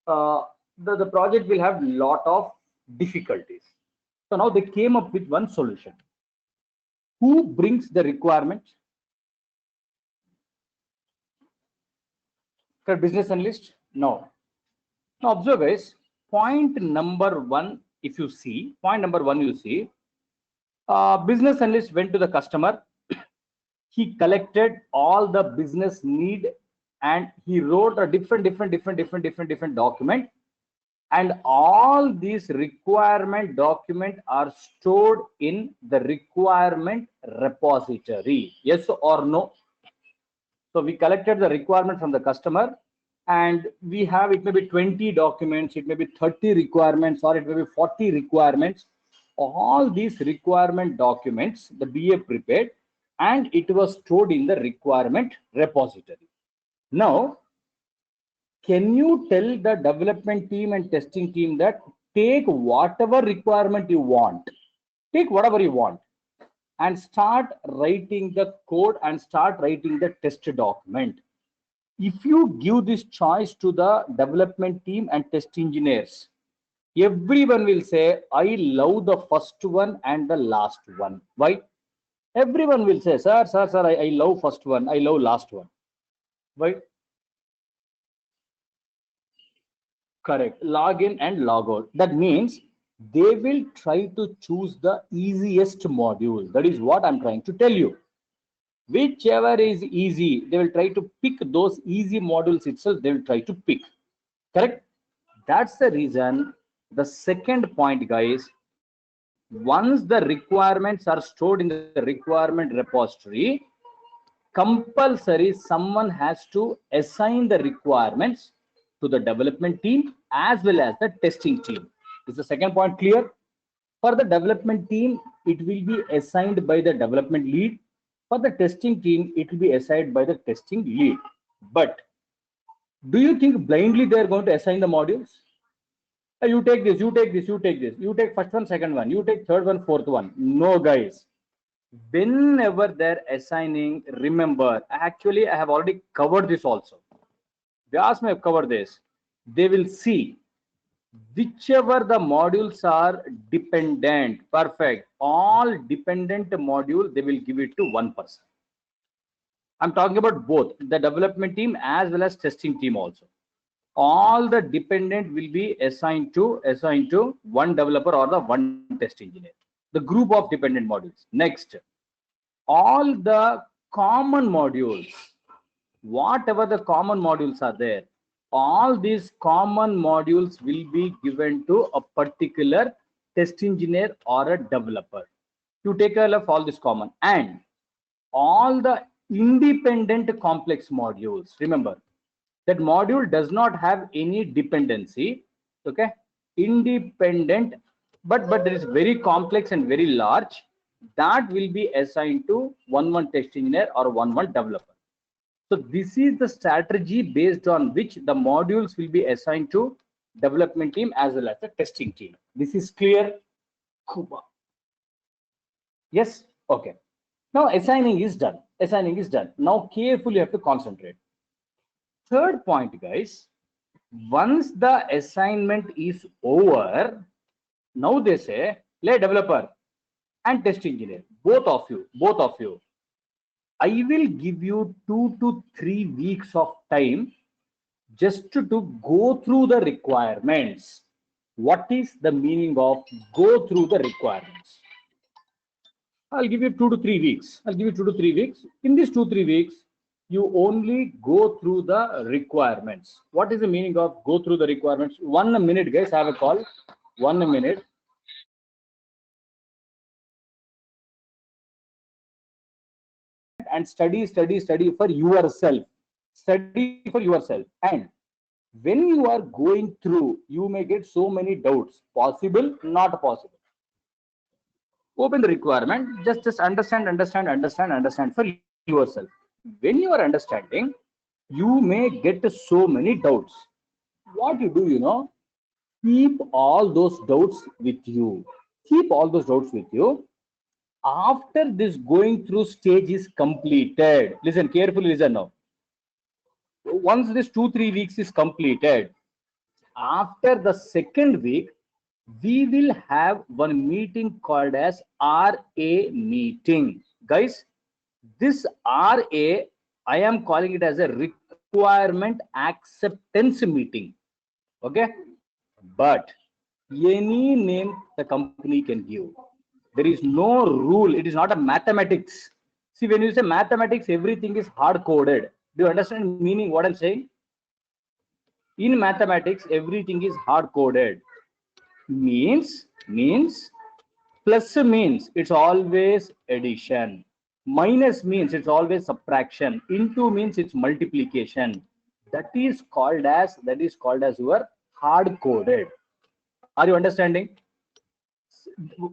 Speaker 1: the project will have lot of difficulties. So now they came up with one solution. Who brings the requirement? Business analyst? No. Now observe guys, point number one, if you see, business analyst went to the customer, he collected all the business need and he wrote a different document, and all these requirement document are stored in the requirement repository. Yes or no? So we collected the requirement from the customer, and we have, it may be 20 documents, it may be 30 requirements, or it may be 40 requirements. All these requirement documents the BA prepared, and it was stored in the requirement repository. Now, can you tell the development team and testing team that take whatever requirement you want, take whatever you want, and start writing the code and start writing the test document? If you give this choice to the development team and test engineers, everyone will say, I love the first one and the last one. Why? Everyone will say, sir, I love first one, I love last one. Why? Correct. Log in and log out. That means they will try to choose the easiest module. That is what I'm trying to tell you. Whichever is easy, they will try to pick those easy modules itself. They will try to pick. Correct? That's the reason. The second point, guys, once the requirements are stored in the requirement repository, compulsory someone has to assign the requirements to the development team as well as the testing team. Is the second point clear? For the development team, it will be assigned by the development lead. For the testing team, it will be assigned by the testing lead. But do you think blindly they are going to assign the modules? You take this, you take this, you take this, you take first one, second one, you take third one, fourth one. No, guys. Whenever they're assigning, remember, actually I have already covered this also. Vyas may have covered this. They will see whichever the modules are dependent. Perfect. All dependent module, they will give it to one person. I'm talking about both the development team as well as testing team also. All the dependent will be assigned to one developer or the one test engineer. The group of dependent modules. Next, all the common modules, whatever the common modules are there, all these common modules will be given to a particular test engineer or a developer. You take care of all this common, and all the independent complex modules. Remember, that module does not have any dependency. Okay, independent, but it is very complex and very large. That will be assigned to one test engineer or one developer. So this is the strategy based on which the modules will be assigned to development team as well as the testing team. This is clear, Kuba? Yes. Okay. Now assigning is done. Now carefully you have to concentrate. Third point, guys, once the assignment is over, now they say, let developer and test engineer, both of you, I will give you 2 to 3 weeks of time just to go through the requirements. What is the meaning of go through the requirements? I'll give you 2 to 3 weeks. I'll give you 2 to 3 weeks. In these 2 3 weeks, you only go through the requirements. What is the meaning of go through the requirements? 1 minute, guys. I have a call. 1 minute. And study for yourself. Study for yourself. And when you are going through, you may get so many doubts. Possible, not possible. Open the requirement, just understand for yourself. When you are understanding, you may get so many doubts. What you do, keep all those doubts with you. Keep all those doubts with you. After this going through stage is completed, listen carefully, listen now. Once this 2 3 weeks is completed, after the second week, we will have one meeting called as RA meeting. Guys, this RA, I am calling it as a requirement acceptance meeting. Okay, but any name the company can give. There is no rule. It is not a mathematics. See, when you say mathematics, everything is hard coded. Do you understand meaning what I'm saying? In mathematics, everything is hard coded. Means plus means it's always addition. Minus means it's always subtraction. Into means it's multiplication. That is called as your hard coded. Are you understanding?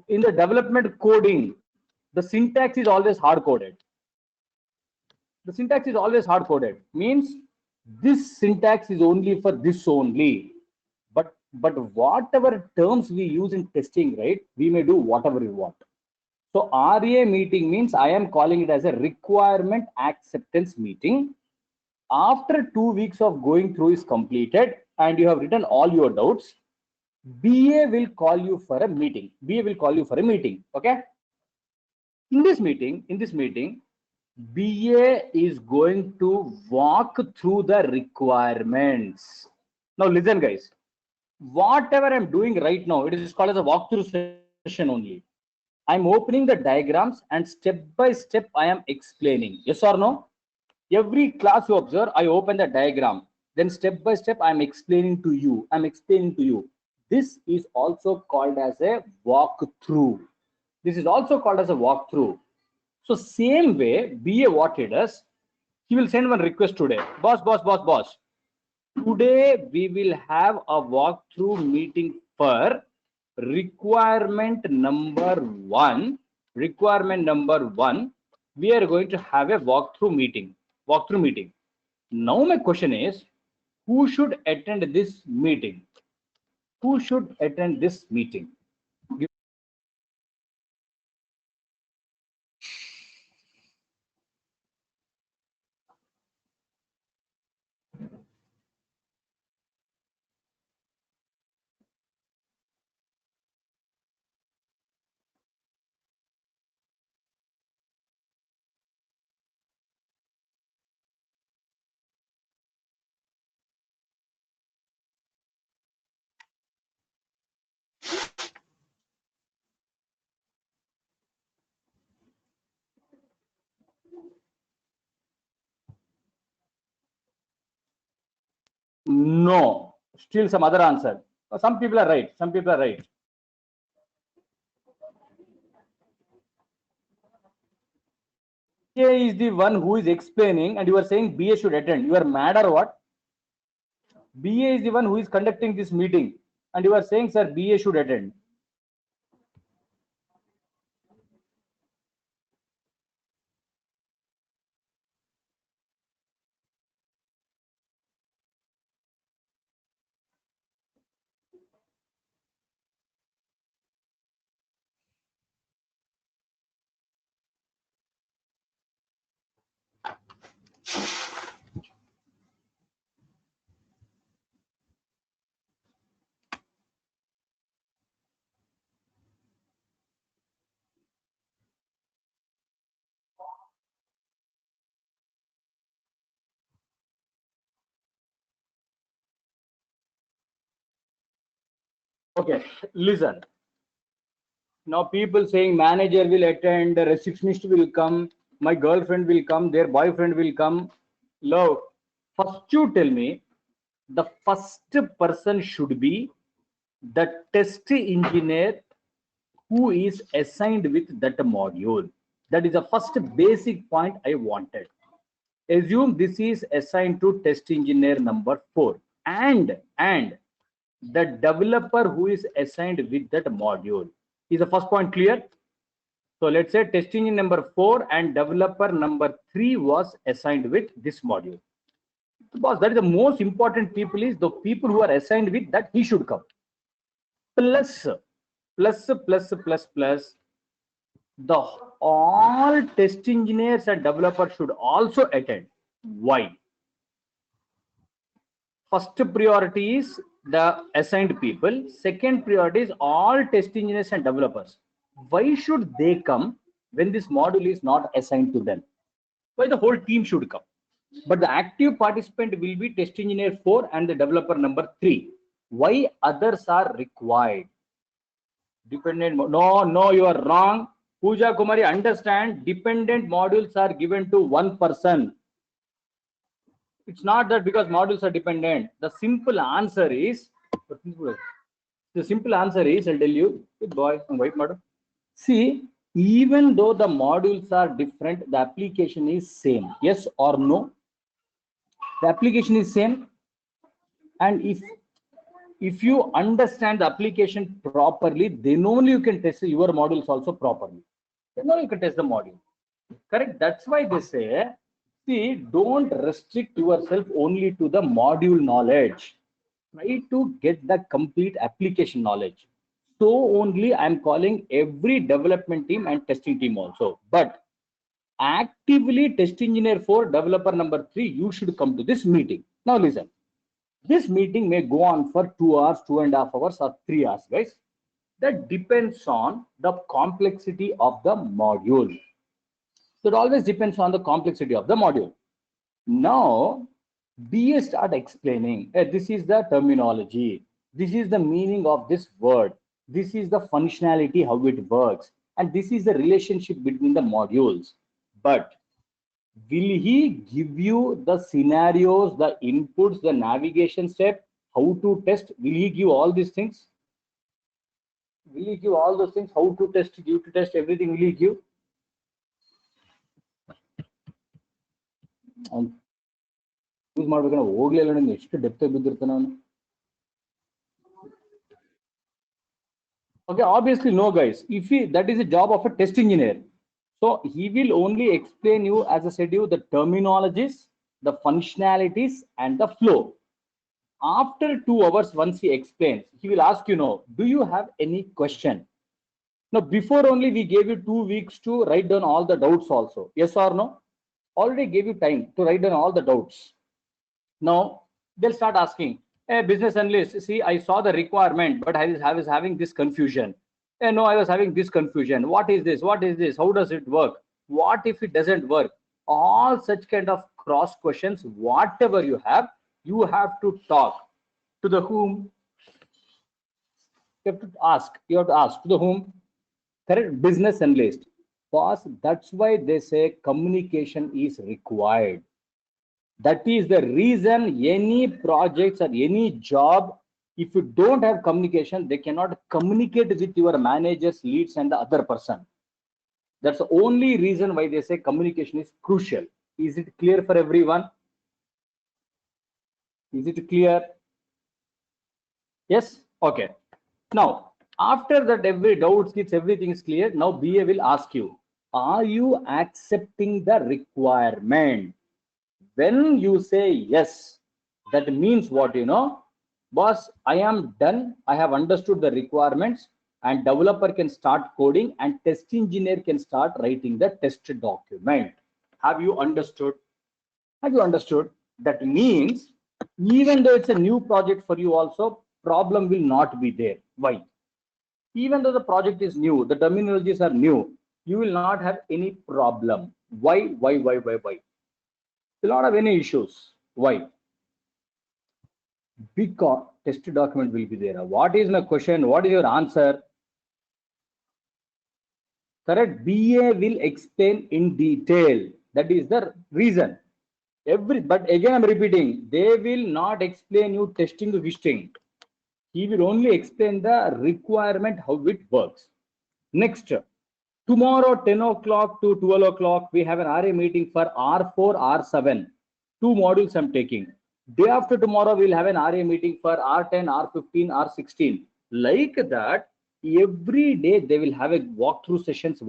Speaker 1: In the development coding, the syntax is always hard coded. The syntax is always hard coded. Means this syntax is only for this only. But whatever terms we use in testing, right, we may do whatever we want. So RA meeting means I am calling it as a requirement acceptance meeting. After 2 weeks of going through is completed and you have written all your doubts, BA will call you for a meeting. BA will call you for a meeting. Okay. In this meeting, BA is going to walk through the requirements. Now listen, guys. Whatever I'm doing right now, it is called as a walkthrough session only. I'm opening the diagrams and step by step I am explaining. Yes or no? Every class you observe, I open the diagram. Then step by step I'm explaining to you. This is also called as a walkthrough. So same way, BA what he does, he will send one request today. Boss. Today we will have a walkthrough meeting for requirement number one. We are going to have a walkthrough meeting. Now my question is, who should attend this meeting? No, still some other answer. Some people are right. BA is the one who is explaining and you are saying BA should attend. You are mad or what? BA is the one who is conducting this meeting and you are saying, sir, BA should attend. Okay, listen. Now people saying manager will attend, the receptionist will come, my girlfriend will come, their boyfriend will come. Love, first you tell me, the first person should be the test engineer who is assigned with that module. That is the first basic point I wanted. Assume this is assigned to test engineer number 4 and the developer who is assigned with that module. Is the first point clear? So let's say test engineer number 4 and developer number 3 was assigned with this module. Because that is the most important people, is the people who are assigned with that he should come. Plus the all test engineers and developers should also attend. Why? First priority is the assigned people. Second priority is all test engineers and developers. Why should they come when this module is not assigned to them? Why the whole team should come? But the active participant will be test engineer 4 and the developer number 3. Why others are required? Dependent, no, you are wrong. Pooja Kumari, understand, dependent modules are given to one person. It's not that because modules are dependent. The simple answer is, I'll tell you, good boy, white model. See, even though the modules are different, the application is same. Yes or no? The application is same. And if you understand the application properly, then only you can test your modules also properly. Then only you can test the module. Correct? That's why they say, see, don't restrict yourself only to the module knowledge. Try to get the complete application knowledge. So only I'm calling every development team and testing team also. But actively test engineer 4, developer number 3, you should come to this meeting. Now listen. This meeting may go on for 2 hours, 2.5 hours, or 3 hours, guys. That depends on the complexity of the module. So it always depends on the complexity of the module. Now, BA start explaining, this is the terminology, this is the meaning of this word, this is the functionality, how it works, and this is the relationship between the modules. But will he give you the scenarios, the inputs, the navigation step, how to test? Will he give all these things? Will he give all those things? How to test, give to test, everything will he give? Use ಮಾಡ್ಬೇಕಂದ್ರೆ ಹೋಗ್ಲಿಲ್ಲ ನನಗೆ ಎಷ್ಟು depth ಬಿದ್ದಿರ್ತಾನೆ ಅವನು. Okay, obviously no, guys. If that is a job of a test engineer, so he will only explain you, as I said you, the terminologies, the functionalities, and the flow. After 2 hours, once he explains, he will ask you, no, do you have any question? Now, before only we gave you 2 weeks to write down all the doubts also. Yes or no? Already gave you time to write down all the doubts. Now they'll start asking, hey, business analyst, see, I saw the requirement, but I was having this confusion. Hey, no, I was having this confusion. What is this? What is this? How does it work? What if it doesn't work? All such kind of cross questions, whatever you have to talk to the whom. You have to ask. You have to ask to the whom? Correct? Business analyst. Boss, that's why they say communication is required. That is the reason any projects or any job, if you don't have communication, they cannot communicate with your managers, leads, and the other person. That's the only reason why they say communication is crucial. Is it clear for everyone? Is it clear? Yes? Okay. Now, after that, every doubt gets, everything is clear. Now BA will ask you, are you accepting the requirement? When you say yes, that means what? Boss, I am done, I have understood the requirements, and developer can start coding and test engineer can start writing the test document. Have you understood? Have you understood? That means even though it's a new project for you also, problem will not be there. Why? Even though the project is new, the terminologies are new, you will not have any problem. Why? Will not have any issues. Why? big test document will be there. What is my question? What is your answer? Correct. BA will explain in detail. That is the reason. But again, I'm repeating, they will not explain you testing the visiting. He will only explain the requirement, how it works. Next, tomorrow 10 o'clock to 12 o'clock, we have an RA meeting for R4, R7. 2 modules I'm taking. Day after tomorrow, we'll have an RA meeting for R10, R15, R16. Like that, every day they will have a walkthrough sessions.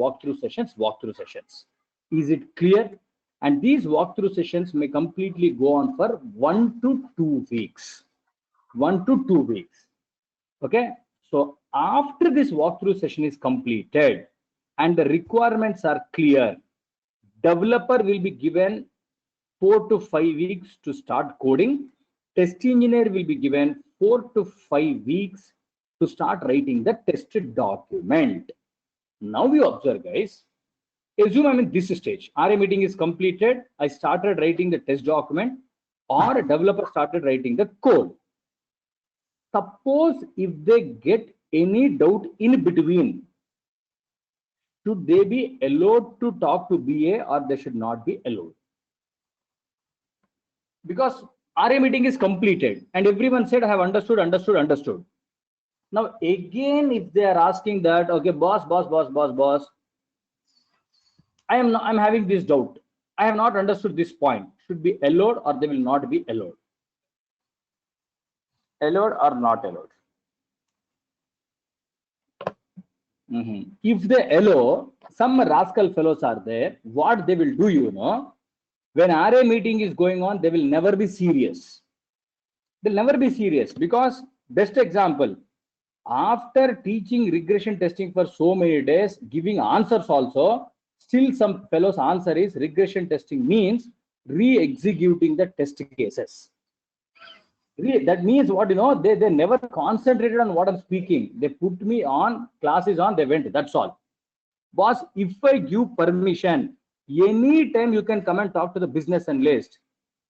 Speaker 1: Is it clear? And these walkthrough sessions may completely go on for 1 to 2 weeks. 1 to 2 weeks. Okay. So after this walkthrough session is completed and the requirements are clear, developer will be given 4 to 5 weeks to start coding. Test engineer will be given 4 to 5 weeks to start writing the test document. Now we observe, guys. Assume I'm in this stage. RA meeting is completed. I started writing the test document, or a developer started writing the code. Suppose if they get any doubt in between, should they be allowed to talk to BA or they should not be allowed? Because RA meeting is completed and everyone said I have understood. Now again, if they are asking that, okay, boss, I'm having this doubt. I have not understood this point. Should be allowed or they will not be allowed? Allowed or not allowed? If they allow, some rascal fellows are there. What they will do, you know, when RA meeting is going on, they will never be serious. They'll never be serious because, best example, after teaching regression testing for so many days, giving answers also, still some fellows answer is regression testing means re-executing the test cases. That means what, you know, they never concentrated on what I'm speaking. They put me on, class is on, they went, that's all. Boss, if I give permission, anytime you can come and talk to the business analyst.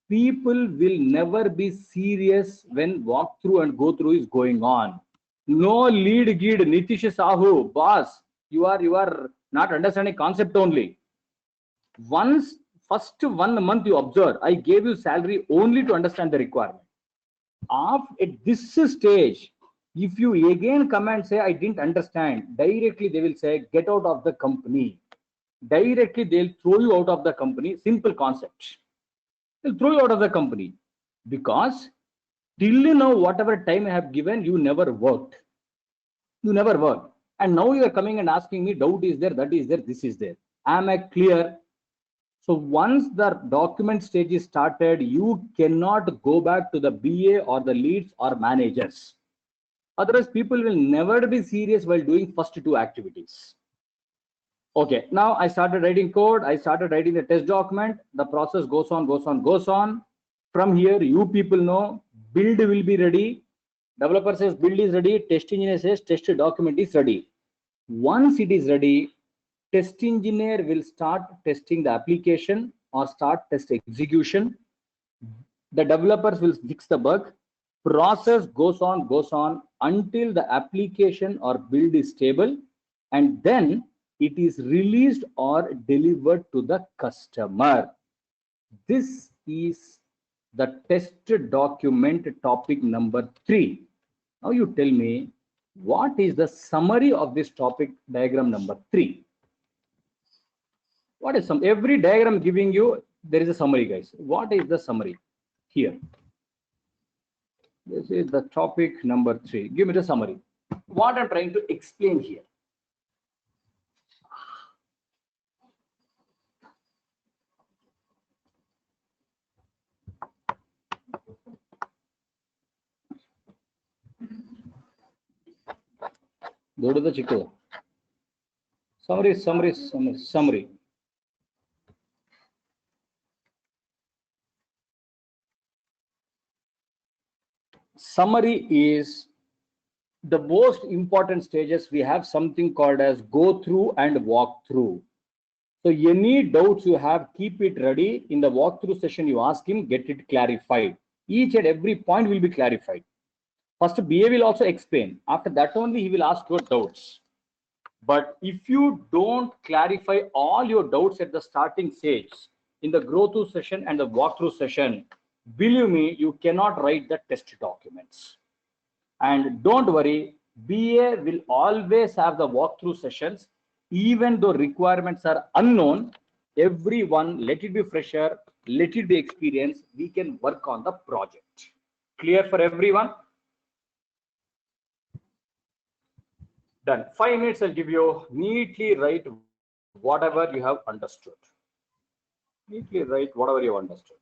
Speaker 1: People will never be serious when walkthrough and go through is going on. No lead guide, Nitish Sahu, boss, you are not understanding concept only. Once, first 1 month you observe, I gave you salary only to understand the requirement. At this stage, if you again come and say, I didn't understand, directly they will say, get out of the company. Directly they'll throw you out of the company. Simple concept. They'll throw you out of the company because till now, whatever time I have given, you never worked. You never worked. And now you are coming and asking me, doubt is there, that is there, this is there. Am I clear? So once the document stage is started, you cannot go back to the BA or the leads or managers. Otherwise, people will never be serious while doing first 2 activities. Okay, now I started writing code. I started writing the test document. The process goes on. From here, you people know build will be ready. Developer says build is ready. Test engineer says test document is ready. Once it is ready, test engineer will start testing the application or start test execution. The developers will fix the bug. Process goes on until the application or build is stable, and then it is released or delivered to the customer. This is the test document topic number 3. Now you tell me, what is the summary of this topic diagram number 3? What is some, every diagram giving you, there is a summary, guys. What is the summary here? This is the topic number 3. Give me the summary. What I'm trying to explain here. Go to the chico. Summary. Summary is the most important stages. We have something called as go through and walk through. So any doubts you have, keep it ready. In the walkthrough session, you ask him, get it clarified. Each and every point will be clarified. First, BA will also explain. After that only he will ask your doubts. But if you don't clarify all your doubts at the starting stage in the grow-through session and the walkthrough session, believe me, you cannot write the test documents. And don't worry, BA will always have the walkthrough sessions, even though requirements are unknown. Everyone, let it be fresher, let it be experience. We can work on the project. Clear for everyone? Done. 5 minutes I'll give you. Neatly write whatever you have understood. Neatly write whatever you have understood.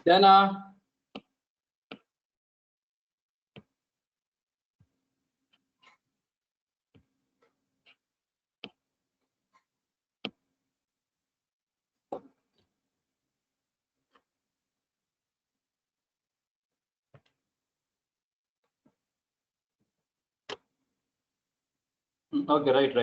Speaker 1: Dana. Okay, right.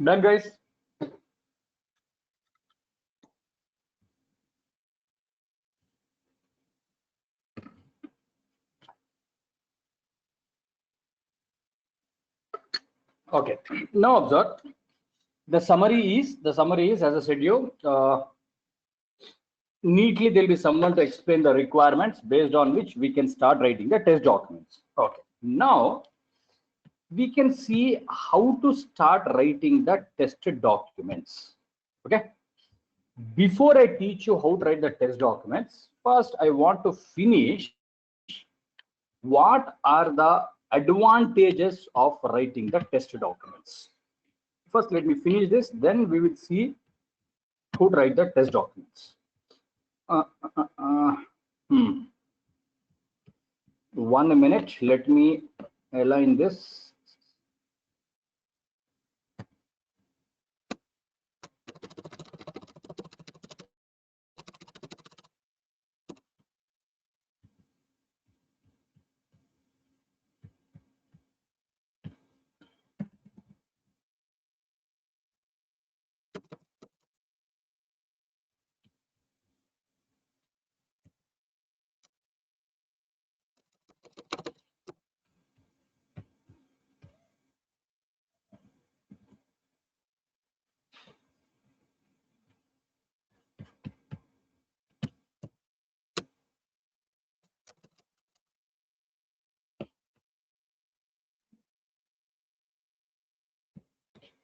Speaker 1: Done, guys. Okay. Now observe. The summary is as I said you. Neatly, there will be someone to explain the requirements based on which we can start writing the test documents. Okay. Now we can see how to start writing the test documents. Okay. Before I teach you how to write the test documents, first I want to finish what are the advantages of writing the test documents. First, let me finish this, then we will see how to write the test documents. 1 minute, let me align this.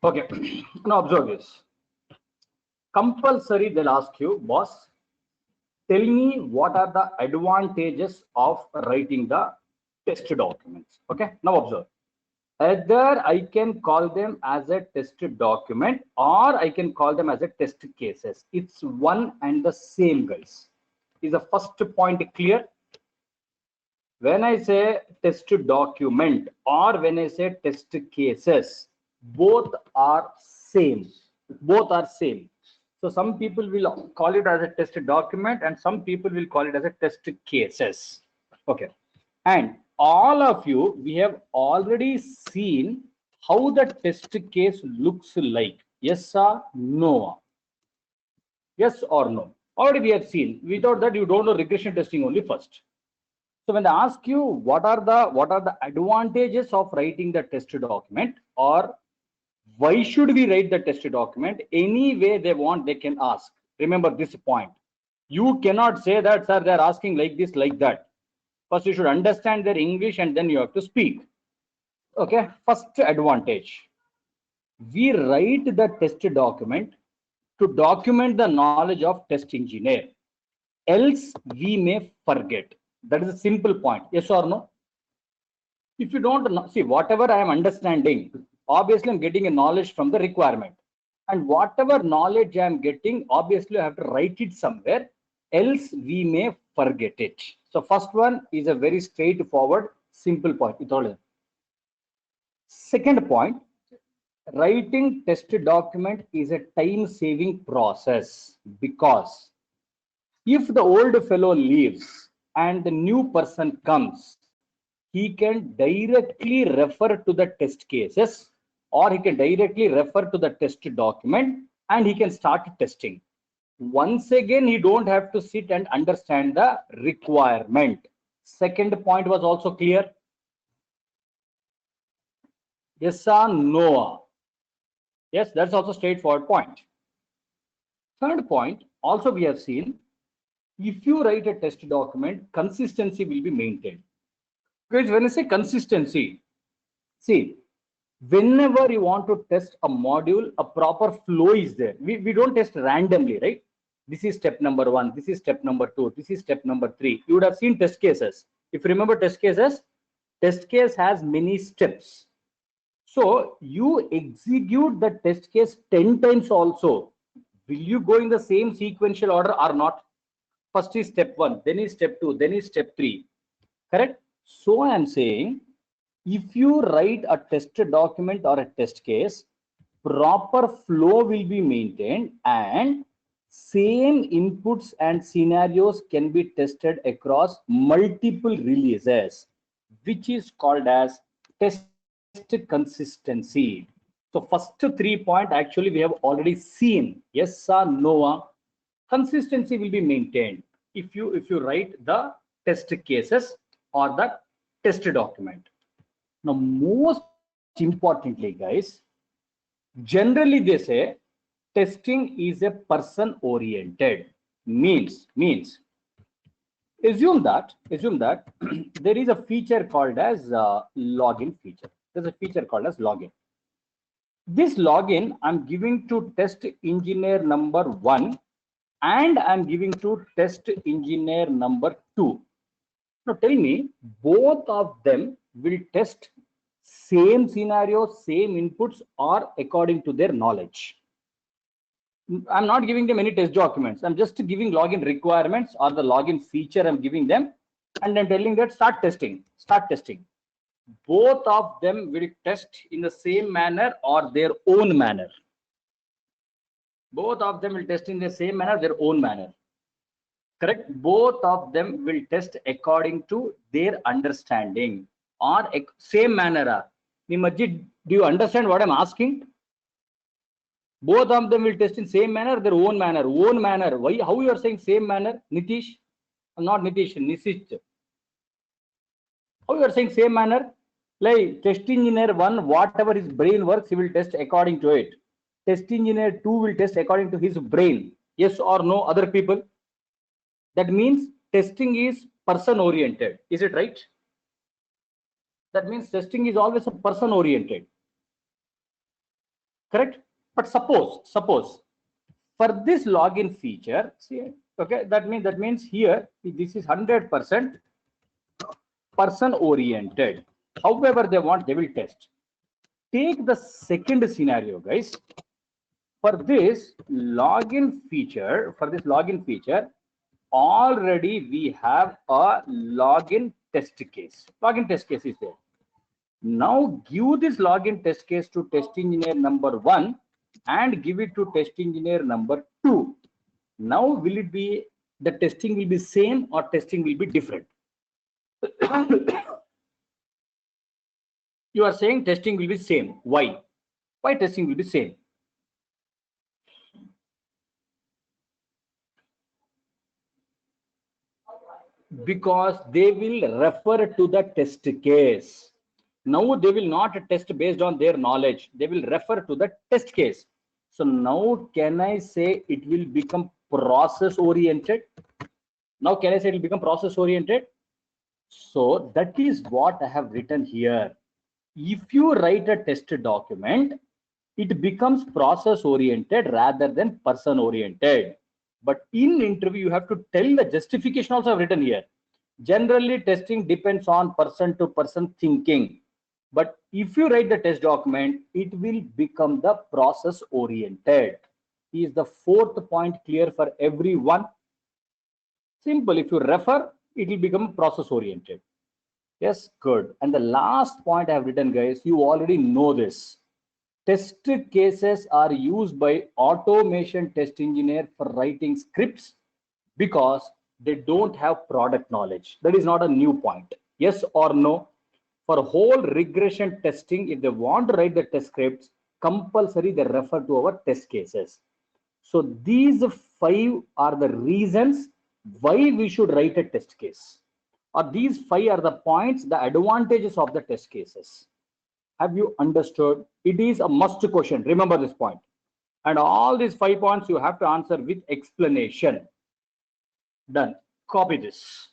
Speaker 1: Okay, now observe this. Compulsory, they'll ask you, boss, tell me what are the advantages of writing the test documents. Okay, now observe. Either I can call them as a test document or I can call them as a test cases. It's one and the same, guys. Is the first point clear? When I say test document or when I say test cases, both are same. Both are same. So some people will call it as a test document and some people will call it as a test cases. Okay. And all of you, we have already seen how the test case looks like. Yes or no? Yes or no? Already we have seen. Without that, you don't know regression testing only first. So when they ask you what are the advantages of writing the test document, or why should we write the test document, any way they want they can ask. Remember this point. You cannot say that, sir, they're asking like this, like that. First you should understand their English and then you have to speak. Okay, first advantage. We write the test document to document the knowledge of test engineer. Else we may forget. That is a simple point. Yes or no? If you don't know, see, whatever I am understanding, obviously I'm getting a knowledge from the requirement. And whatever knowledge I am getting, obviously I have to write it somewhere, else we may forget it. So first one is a very straightforward, simple point. Second point, writing test document is a time-saving process, because if the old fellow leaves and the new person comes, he can directly refer to the test cases, or he can directly refer to the test document and he can start testing. Once again, he don't have to sit and understand the requirement. Second point was also clear. Yes or no? Yes, that's also straightforward point. Third point, also we have seen, if you write a test document, consistency will be maintained. Because when I say consistency, see, whenever you want to test a module, a proper flow is there. We don't test randomly, right? This is step number 1, this is step number 2, this is step number 3. You would have seen test cases. If you remember test cases, test case has many steps. So you execute the test case 10 times also. Will you go in the same sequential order or not? First is step 1, then is step 2, then is step 3. Correct? So I am saying, if you write a test document or a test case, proper flow will be maintained and same inputs and scenarios can be tested across multiple releases, which is called as test consistency. So first 3 points actually we have already seen. Yes or no? Consistency will be maintained if you write the test cases or the test document. Now, most importantly, guys, generally they say testing is a person oriented. Means assume that there is a feature called as login feature. There's a feature called as login. This login I'm giving to test engineer number 1 and I'm giving to test engineer number 2. Now tell me, both of them will test same scenario, same inputs, or according to their knowledge. I'm not giving them any test documents. I'm just giving login requirements or the login feature I'm giving them, and then telling that start testing. Both of them will test in the same manner or their own manner. Both of them will test in the same manner, their own manner. Correct? Both of them will test according to their understanding or same manner. Do you understand what I'm asking? Both of them will test in same manner, their own manner. Own manner. Why? How you are saying same manner? Nitish? Not Nitish, Nisish. How you are saying same manner? Like test engineer 1, whatever his brain works, he will test according to it. Test engineer 2 will test according to his brain. Yes or no, other people? That means testing is person oriented. Is it right? That means testing is always a person oriented. Correct? But suppose for this login feature, see, okay, that means here this is 100% person oriented. However they want, they will test. Take the second scenario, guys. For this login feature, already we have a login test case. Login test case is there. Now give this login test case to test engineer number 1 and give it to test engineer number 2. Now will it be, the testing will be same or testing will be different? You are saying testing will be same. Why? Why testing will be same? Because they will refer to the test case. Now they will not test based on their knowledge. They will refer to the test case. So now can I say it will become process oriented? Now can I say it will become process oriented? So that is what I have written here. If you write a test document, it becomes process oriented rather than person oriented. But in interview, you have to tell the justification also I've written here. Generally, testing depends on person to person thinking. But if you write the test document, it will become the process oriented. Is the fourth point clear for everyone? Simple. If you refer, it will become process oriented. Yes, good. And the last point I have written, guys, you already know this. Test cases are used by automation test engineer for writing scripts because they don't have product knowledge. That is not a new point. Yes or no? For whole regression testing, if they want to write the test scripts, compulsory they refer to our test cases. So these 5 are the reasons why we should write a test case. Or these 5 are the points, the advantages of the test cases. Have you understood? It is a must question. Remember this point. And all these 5 points you have to answer with explanation. Done. Copy this.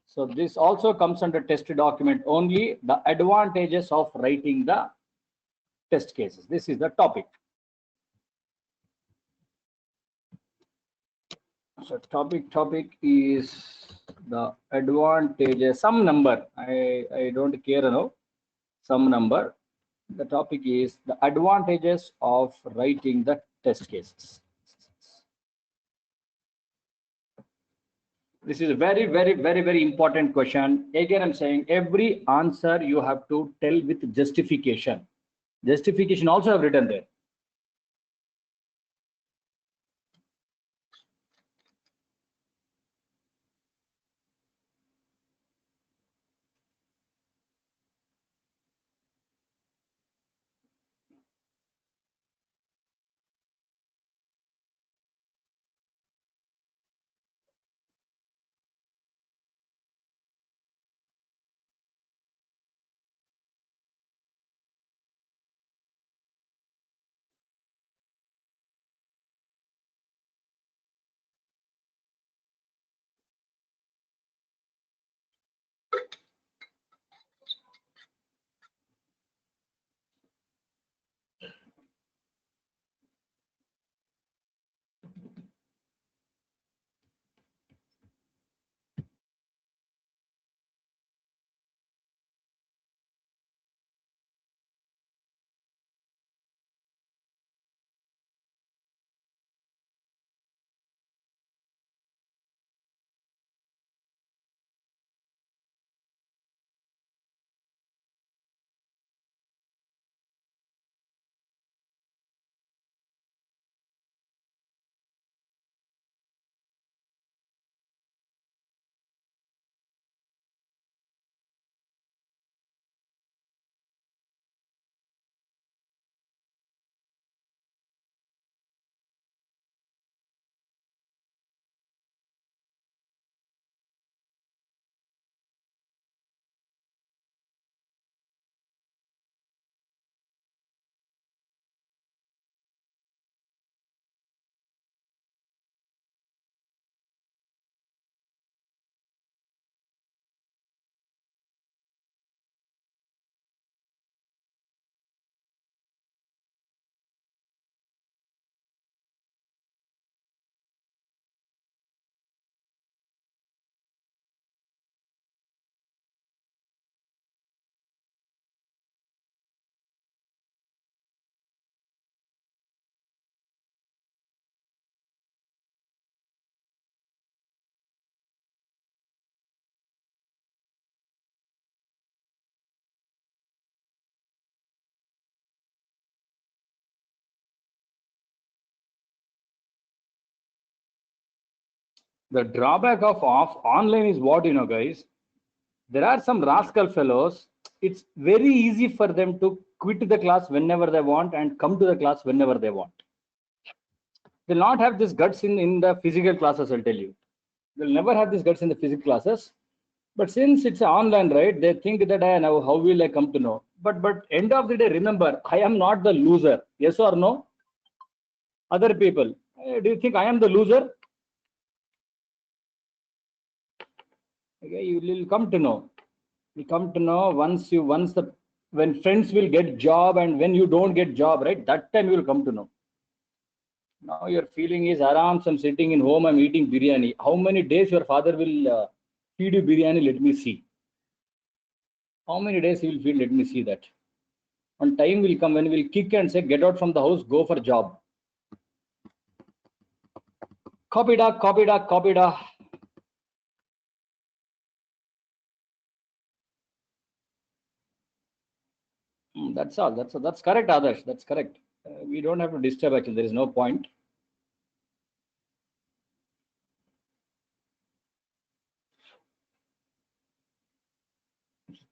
Speaker 1: So this also comes under test document only, the advantages of writing the test cases. This is the topic. So topic is the advantages, some number. I don't care now. Some number. The topic is the advantages of writing the test cases. This is a very important question. Again, I'm saying every answer you have to tell with justification. Justification also I've written there. The drawback of online is what, guys, there are some rascal fellows. It's very easy for them to quit the class whenever they want and come to the class whenever they want. They'll not have this guts in the physical classes, I'll tell you. They'll never have this guts in the physical classes. But since it's online, right, they think that I know, how will I come to know? But end of the day, remember, I am not the loser. Yes or no? Other people, do you think I am the loser? Okay, you will come to know. You come to know when friends will get job and when you don't get job, right? That time you will come to know. Now your feeling is arams, I'm sitting in home, I'm eating biryani. How many days your father will feed you biryani? Let me see. How many days he will feed? Let me see that. On time will come when we'll kick and say, get out from the house, go for job. Copy da, copy da, copy da. That's all. That's correct, Adarsh. That's correct. We don't have to disturb actually. There is no point.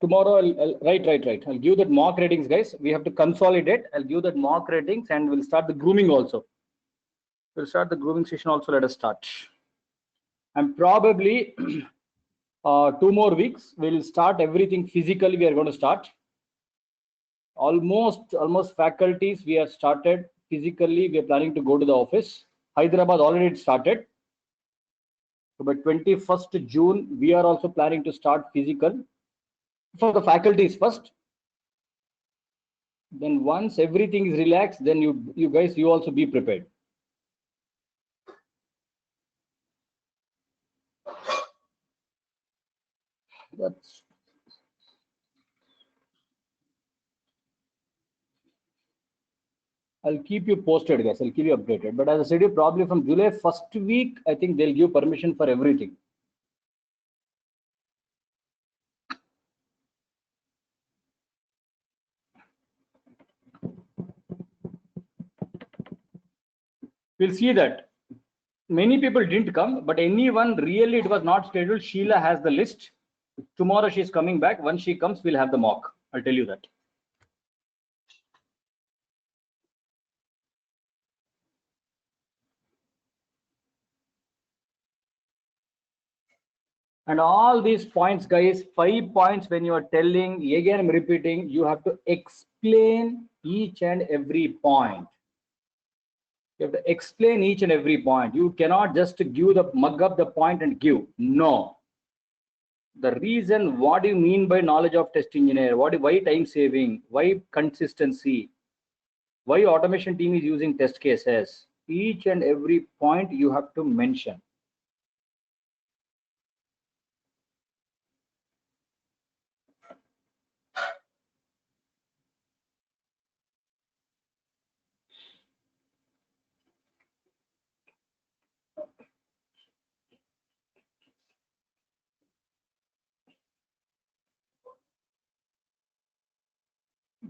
Speaker 1: Tomorrow, right. I'll give that mock ratings, guys. We have to consolidate. I'll give that mock ratings and we'll start the grooming also. We'll start the grooming session also. Let us start. And probably 2 more weeks, we'll start everything physically. We are going to start. Almost faculties we have started physically. We are planning to go to the office. Hyderabad already started. So by 21st June, we are also planning to start physical for the faculties first. Then once everything is relaxed, then you guys also be prepared. That's I'll keep you posted, guys. I'll keep you updated. But as I said, probably from July 1st week, I think they'll give permission for everything. We'll see that. Many people didn't come, but anyone really it was not scheduled. Sheila has the list. Tomorrow she's coming back. Once she comes, we'll have the mock. I'll tell you that. And all these points, guys, 5 points when you are telling, again I'm repeating, you have to explain each and every point. You have to explain each and every point. You cannot just mug up the point and give. No. The reason, what do you mean by knowledge of test engineer? Why time saving? Why consistency? Why automation team is using test cases? Each and every point you have to mention.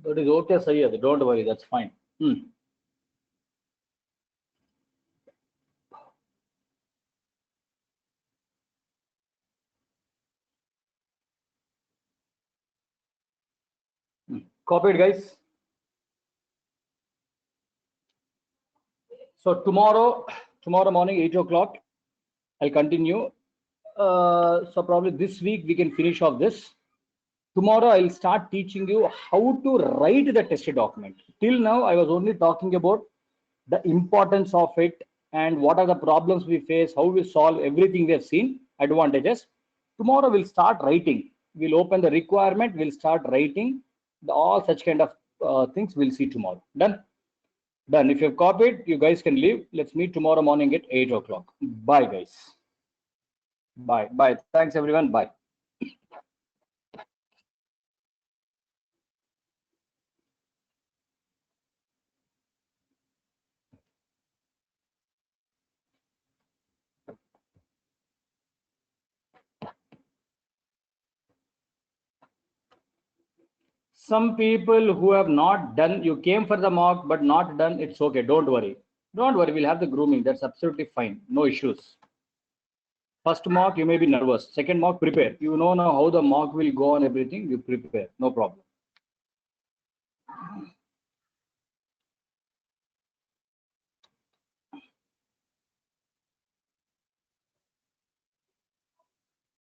Speaker 1: That is okay, Sayyid. Don't worry, that's fine. Copied, guys. So tomorrow morning, 8 o'clock, I'll continue. So probably this week we can finish off this. Tomorrow I'll start teaching you how to write the test document. Till now, I was only talking about the importance of it and what are the problems we face, how we solve everything we have seen, advantages. Tomorrow we'll start writing. We'll open the requirement, we'll start writing all such kind of things we'll see tomorrow. Done? Done. If you've copied, you guys can leave. Let's meet tomorrow morning at 8 o'clock. Bye, guys. Bye. Bye. Thanks, everyone. Bye. Some people who have not done, you came for the mock but not done, it's okay. Don't worry. Don't worry. We'll have the grooming. That's absolutely fine. No issues. First mock, you may be nervous. Second mock, prepare. You know now how the mock will go on everything, you prepare. No problem.